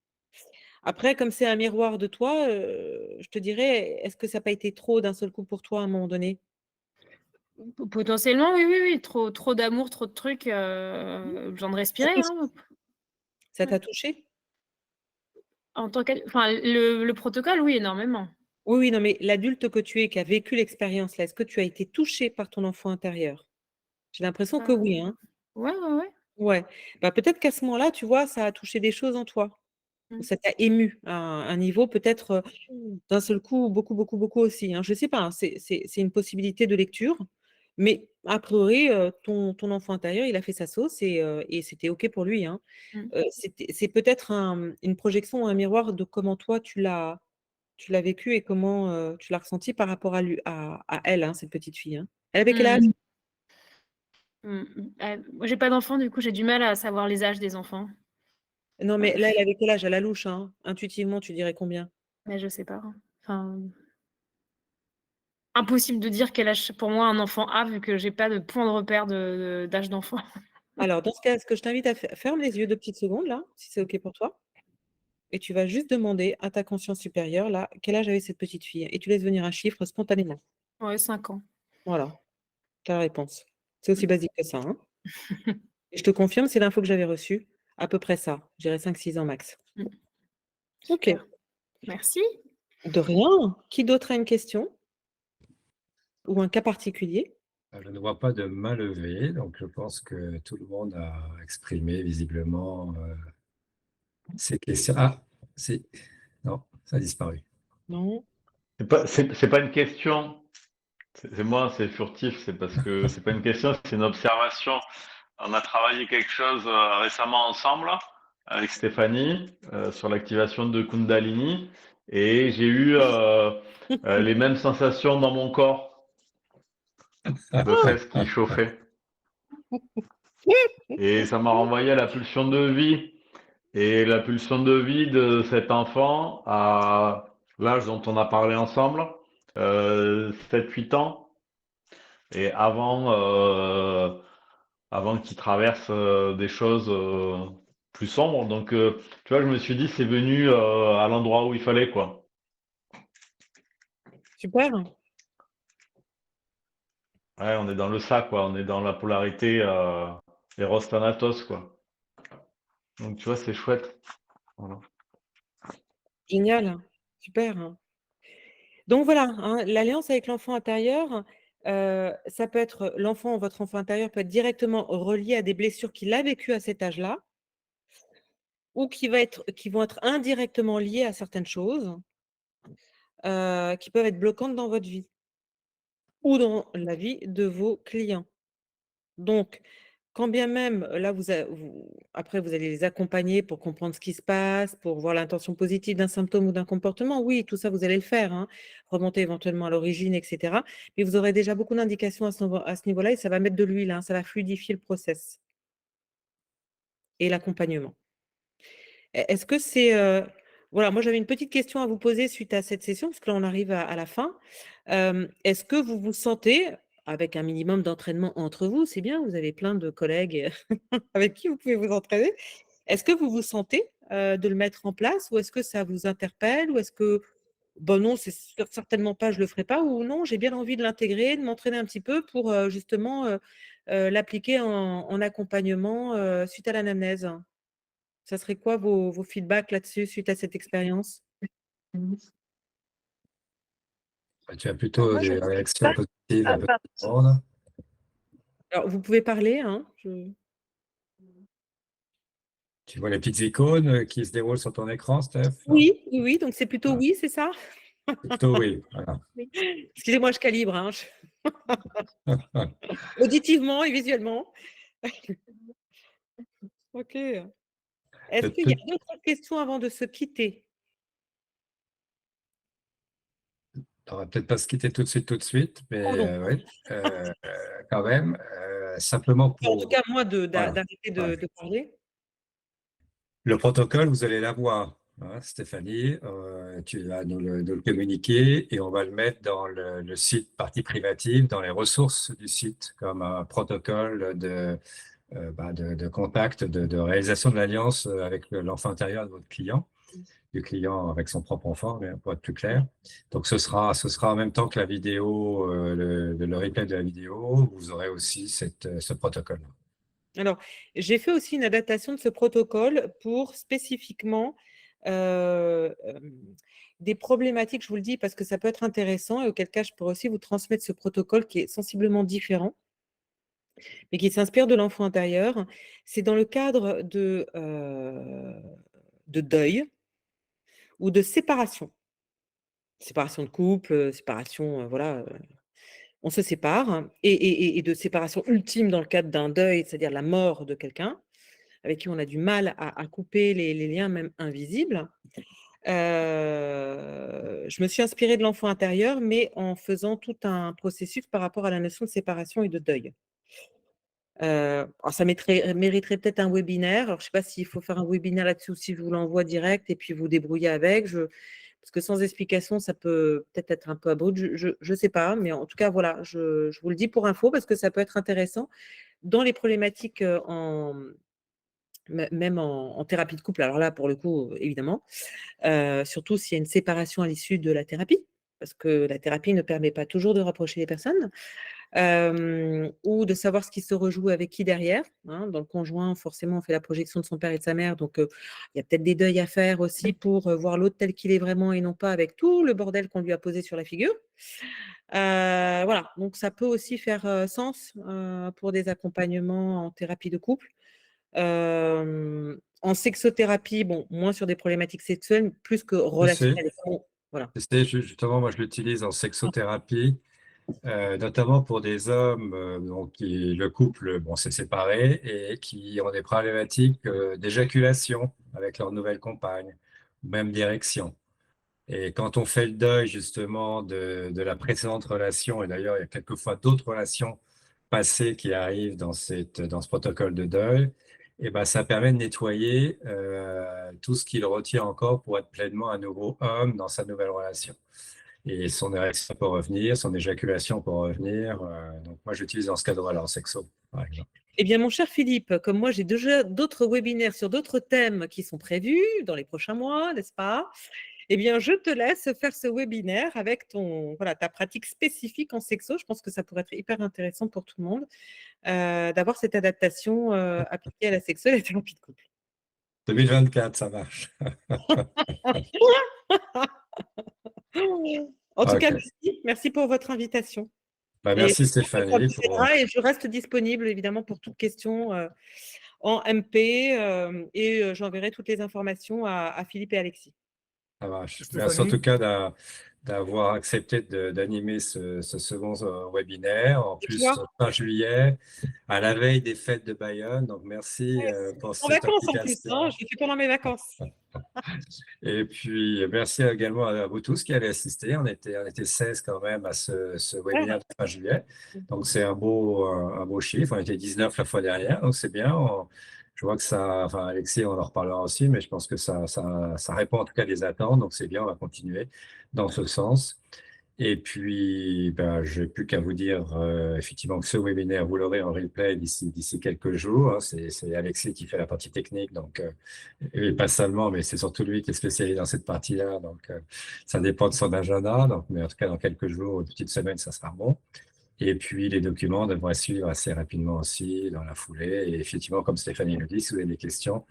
Après, comme c'est un miroir de toi, je te dirais, est-ce que ça n'a pas été trop d'un seul coup pour toi à un moment donné? potentiellement, oui, oui, oui, trop d'amour, trop de trucs, Mmh. besoin de Ça respirer, t'a hein. ça Ouais. t'a touché? En tant enfin, le protocole, oui, énormément. Oui, oui, non, mais l'adulte que tu es, qui a vécu l'expérience là, est-ce que tu as été touché par ton enfant intérieur? J'ai l'impression que oui, hein? Ouais, ouais, ouais. Ouais. Bah, peut-être qu'à ce moment-là, tu vois, ça a touché des choses en toi. Ou Mmh. ça t'a ému à un niveau peut-être, d'un seul coup beaucoup, beaucoup, beaucoup aussi, hein. Je sais pas, hein, c'est une possibilité de lecture, mais a priori, ton enfant intérieur, il a fait sa sauce et c'était OK pour lui, hein. Mmh. C'est peut-être une projection ou un miroir de comment toi tu l'as vécu et comment, tu l'as ressenti par rapport à elle, hein, cette petite fille, hein. Elle avait quel âge? Mmh. Moi, j'ai pas d'enfants, du coup, j'ai du mal à savoir les âges des enfants. Non, mais là, elle avait quel âge? À la louche, hein? Intuitivement, tu dirais combien? Mais je sais pas, hein. Enfin, impossible de dire quel âge pour moi un enfant a, vu que j'ai pas de point de repère d'âge d'enfant. Alors, dans ce cas, ce que je t'invite à ferme les yeux 2 petites secondes là, si c'est OK pour toi, et tu vas juste demander à ta conscience supérieure là, quel âge avait cette petite fille? Et tu laisses venir un chiffre spontanément. Ouais, 5 ans. Voilà, tu as la réponse. C'est aussi basique que ça, hein. Et je te confirme, c'est l'info que j'avais reçue, à peu près ça, je dirais 5-6 ans max. OK. Super. Merci. De rien. Qui d'autre a une question? Ou un cas particulier? Je ne vois pas de main levée, donc je pense que tout le monde a exprimé visiblement ses questions. Ah, non, ça a disparu. Non? C'est pas une question. C'est moi, c'est furtif. C'est parce que c'est pas une question, c'est une observation. On a travaillé quelque chose récemment ensemble avec Stéphanie sur l'activation de Kundalini et j'ai eu les mêmes sensations dans mon corps de fesses qui chauffaient. Et ça m'a renvoyé à la pulsion de vie. Et la pulsion de vie de cet enfant à l'âge dont on a parlé ensemble, 7-8 ans, et avant qu'il traverse des choses plus sombres. Donc, tu vois, je me suis dit, c'est venu à l'endroit où il fallait, quoi. Super. Ouais, on est dans le ça, quoi. On est dans la polarité Eros Thanatos, quoi. Donc, tu vois, c'est chouette. Voilà. Génial. Super. Donc voilà, hein, l'alliance avec l'enfant intérieur, ça peut être votre enfant intérieur peut être directement relié à des blessures qu'il a vécues à cet âge-là, ou qui vont être indirectement liées à certaines choses, qui peuvent être bloquantes dans votre vie ou dans la vie de vos clients. Donc, quand bien même, là, après, vous allez les accompagner pour comprendre ce qui se passe, pour voir l'intention positive d'un symptôme ou d'un comportement. Oui, tout ça, vous allez le faire, hein, remonter éventuellement à l'origine, etc. Mais vous aurez déjà beaucoup d'indications à ce niveau-là et ça va mettre de l'huile, hein, ça va fluidifier le process et l'accompagnement. Est-ce que c'est, voilà, moi, j'avais une petite question à vous poser suite à cette session, parce que là, on arrive à la fin. Est-ce que vous vous sentez, avec un minimum d'entraînement entre vous, c'est bien, vous avez plein de collègues avec qui vous pouvez vous entraîner. Est-ce que vous vous sentez, de le mettre en place ou est-ce que ça vous interpelle ou est-ce que, bon non, c'est certainement pas, je le ferai pas ou non, j'ai bien envie de l'intégrer, de m'entraîner un petit peu pour, justement, l'appliquer en accompagnement, suite à l'anamnèse? Ça serait quoi vos feedbacks là-dessus, suite à cette expérience? Tu as plutôt Moi, je des sais réactions pas. positives Ah, un peu pardon. tout le monde. Alors, vous pouvez parler, hein, Tu vois les petites icônes qui se déroulent sur ton écran, Steph? Oui, oui, oui, donc c'est plutôt Ah, oui, c'est ça? plutôt oui, voilà. Excusez-moi, je calibre, hein, auditivement et visuellement. OK. Est-ce qu'il y a d'autres questions avant de se quitter? On va peut-être pas se quitter tout de suite, mais Oh non. oui, quand même, simplement En tout pour... cas, moi, Voilà. d'arrêter Ouais. de parler. Le protocole, vous allez l'avoir, hein, Stéphanie. Tu vas nous le communiquer et on va le mettre dans le site partie privative, dans les ressources du site, comme un protocole de contact, de réalisation de l'alliance avec l'enfant intérieur de votre client, du client avec son propre enfant, mais pour être plus clair. Donc, ce sera en même temps que la vidéo, le replay de la vidéo, vous aurez aussi ce protocole. Alors, j'ai fait aussi une adaptation de ce protocole pour spécifiquement, des problématiques, je vous le dis parce que ça peut être intéressant et auquel cas je pourrais aussi vous transmettre ce protocole qui est sensiblement différent, mais qui s'inspire de l'enfant intérieur. C'est dans le cadre de deuil ou de séparation. Séparation de couple, séparation, voilà, on se sépare et de séparation ultime dans le cadre d'un deuil, c'est-à-dire la mort de quelqu'un avec qui on a du mal à couper les liens même invisibles. Je me suis inspirée de l'enfant intérieur, mais en faisant tout un processus par rapport à la notion de séparation et de deuil. Alors ça mériterait peut-être un webinaire. Alors, je ne sais pas s'il faut faire un webinaire là-dessus ou si je vous l'envoie direct et puis vous débrouillez avec. Parce que sans explication, ça peut peut-être être un peu abrupt. Je ne sais pas, mais en tout cas, voilà, je vous le dis pour info parce que ça peut être intéressant dans les problématiques même en thérapie de couple. Alors là, pour le coup, évidemment, surtout s'il y a une séparation à l'issue de la thérapie, parce que la thérapie ne permet pas toujours de rapprocher les personnes. Ou de savoir ce qui se rejoue avec qui derrière, hein. Dans le conjoint, forcément, on fait la projection de son père et de sa mère, donc il y a peut-être des deuils à faire aussi pour voir l'autre tel qu'il est vraiment et non pas avec tout le bordel qu'on lui a posé sur la figure. Voilà, donc ça peut aussi faire sens pour des accompagnements en thérapie de couple. En sexothérapie, bon, moins sur des problématiques sexuelles, plus que relationnelles. Voilà. Justement, moi, je l'utilise en sexothérapie. Notamment pour des hommes donc le couple s'est séparé et qui ont des problématiques d'éjaculation avec leur nouvelle compagne, ou même d'érection. Et quand on fait le deuil justement de la précédente relation, et d'ailleurs il y a quelquefois d'autres relations passées qui arrivent dans ce protocole de deuil, et ben, ça permet de nettoyer tout ce qu'il retient encore pour être pleinement un nouveau homme dans sa nouvelle relation. Et son érection peut revenir, son éjaculation peut revenir. Donc, moi, j'utilise dans ce cadre-là en sexo, par exemple. Eh bien, mon cher Philippe, comme moi, j'ai déjà d'autres webinaires sur d'autres thèmes qui sont prévus dans les prochains mois, n'est-ce pas? Eh bien, je te laisse faire ce webinaire avec ta pratique spécifique en sexo. Je pense que ça pourrait être hyper intéressant pour tout le monde d'avoir cette adaptation appliquée à la sexo et à la thérapie de couple. 2024, ça marche. En tout cas, merci pour votre invitation. Merci Stéphanie. Et je reste disponible évidemment pour toute question en MP et j'enverrai toutes les informations à Philippe et Alexis. Ça marche. Merci en tout cas d'avoir accepté d'animer ce second webinaire, en plus fin juillet, à la veille des fêtes de Bayonne. Donc merci pour cette vacances implication. En plus, je l'ai fait pendant mes vacances. Et puis merci également à vous tous qui avez assisté. On était 16 quand même à ce webinaire de fin juillet. Donc c'est un beau chiffre. On était 19 la fois dernière, donc c'est bien. Je vois que ça, enfin Alexis, on en reparlera aussi, mais je pense que ça répond en tout cas à des attentes, donc c'est bien, on va continuer dans ce sens. Et puis, je n'ai plus qu'à vous dire effectivement que ce webinaire, vous l'aurez en replay d'ici quelques jours, hein. C'est Alexis qui fait la partie technique, donc, et pas seulement, mais c'est surtout lui qui est spécialisé dans cette partie-là, donc ça dépend de son agenda, donc, mais en tout cas dans quelques jours, une petite semaine, ça sera bon. Et puis, les documents devraient suivre assez rapidement aussi dans la foulée. Et effectivement, comme Stéphanie le dit, si vous avez des questions,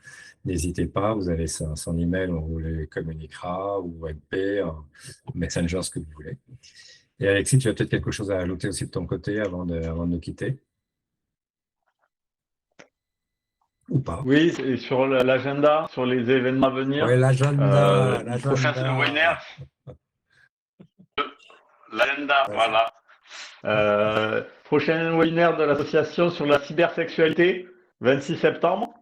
n'hésitez pas. Vous avez son email, on vous les communiquera, ou MP, Messenger, ce que vous voulez. Et Alexis, tu as peut-être quelque chose à ajouter aussi de ton côté avant de nous quitter? Ou pas? Oui, et sur l'agenda, sur les événements à venir. Oui, l'agenda. Prochain webinaire. L'agenda, voilà. Prochain webinaire de l'association sur la cybersexualité, 26 septembre.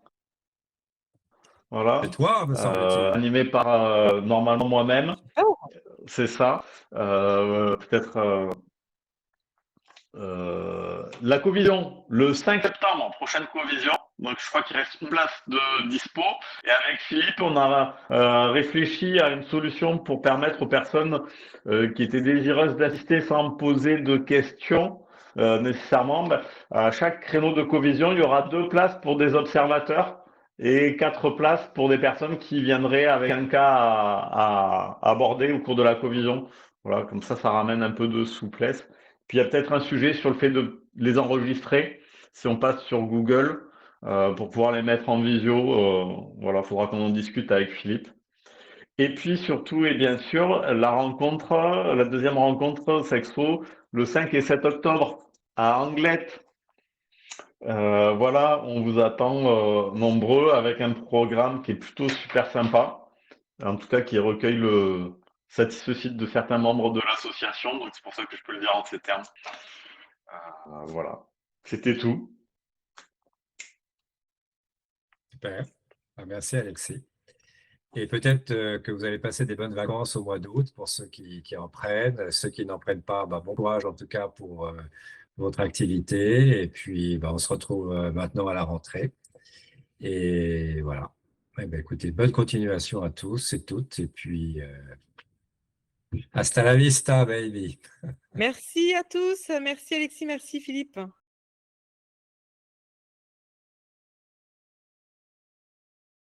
Voilà. C'est toi, me semble-t-il. Animé par normalement moi-même. Oh. C'est ça. Peut-être la covision, le 5 septembre, prochaine covision. Donc je crois qu'il reste une place de dispo. Et avec Philippe, on a réfléchi à une solution pour permettre aux personnes qui étaient désireuses d'assister sans poser de questions nécessairement. À chaque créneau de covision, il y aura 2 places pour des observateurs et 4 places pour des personnes qui viendraient avec un cas à aborder au cours de la covision. Voilà, comme ça ramène un peu de souplesse. Puis il y a peut-être un sujet sur le fait de les enregistrer. Si on passe sur Google pour pouvoir les mettre en visio, voilà, il faudra qu'on en discute avec Philippe. Et puis surtout et bien sûr, la deuxième rencontre sexo, le 5 et 7 octobre à Anglette. Voilà, on vous attend nombreux avec un programme qui est plutôt super sympa, en tout cas qui recueille le satisfecit de certains membres de l'association, donc c'est pour ça que je peux le dire en ces termes. Voilà, c'était tout. Super, merci Alexis. Et peut-être que vous allez passer des bonnes vacances au mois d'août pour ceux qui en prennent. Ceux qui n'en prennent pas, bon courage en tout cas pour votre activité. Et puis, on se retrouve maintenant à la rentrée. Et voilà. Eh ben, écoutez, bonne continuation à tous et toutes. Et puis, hasta la vista, baby. Merci à tous. Merci Alexis, merci Philippe.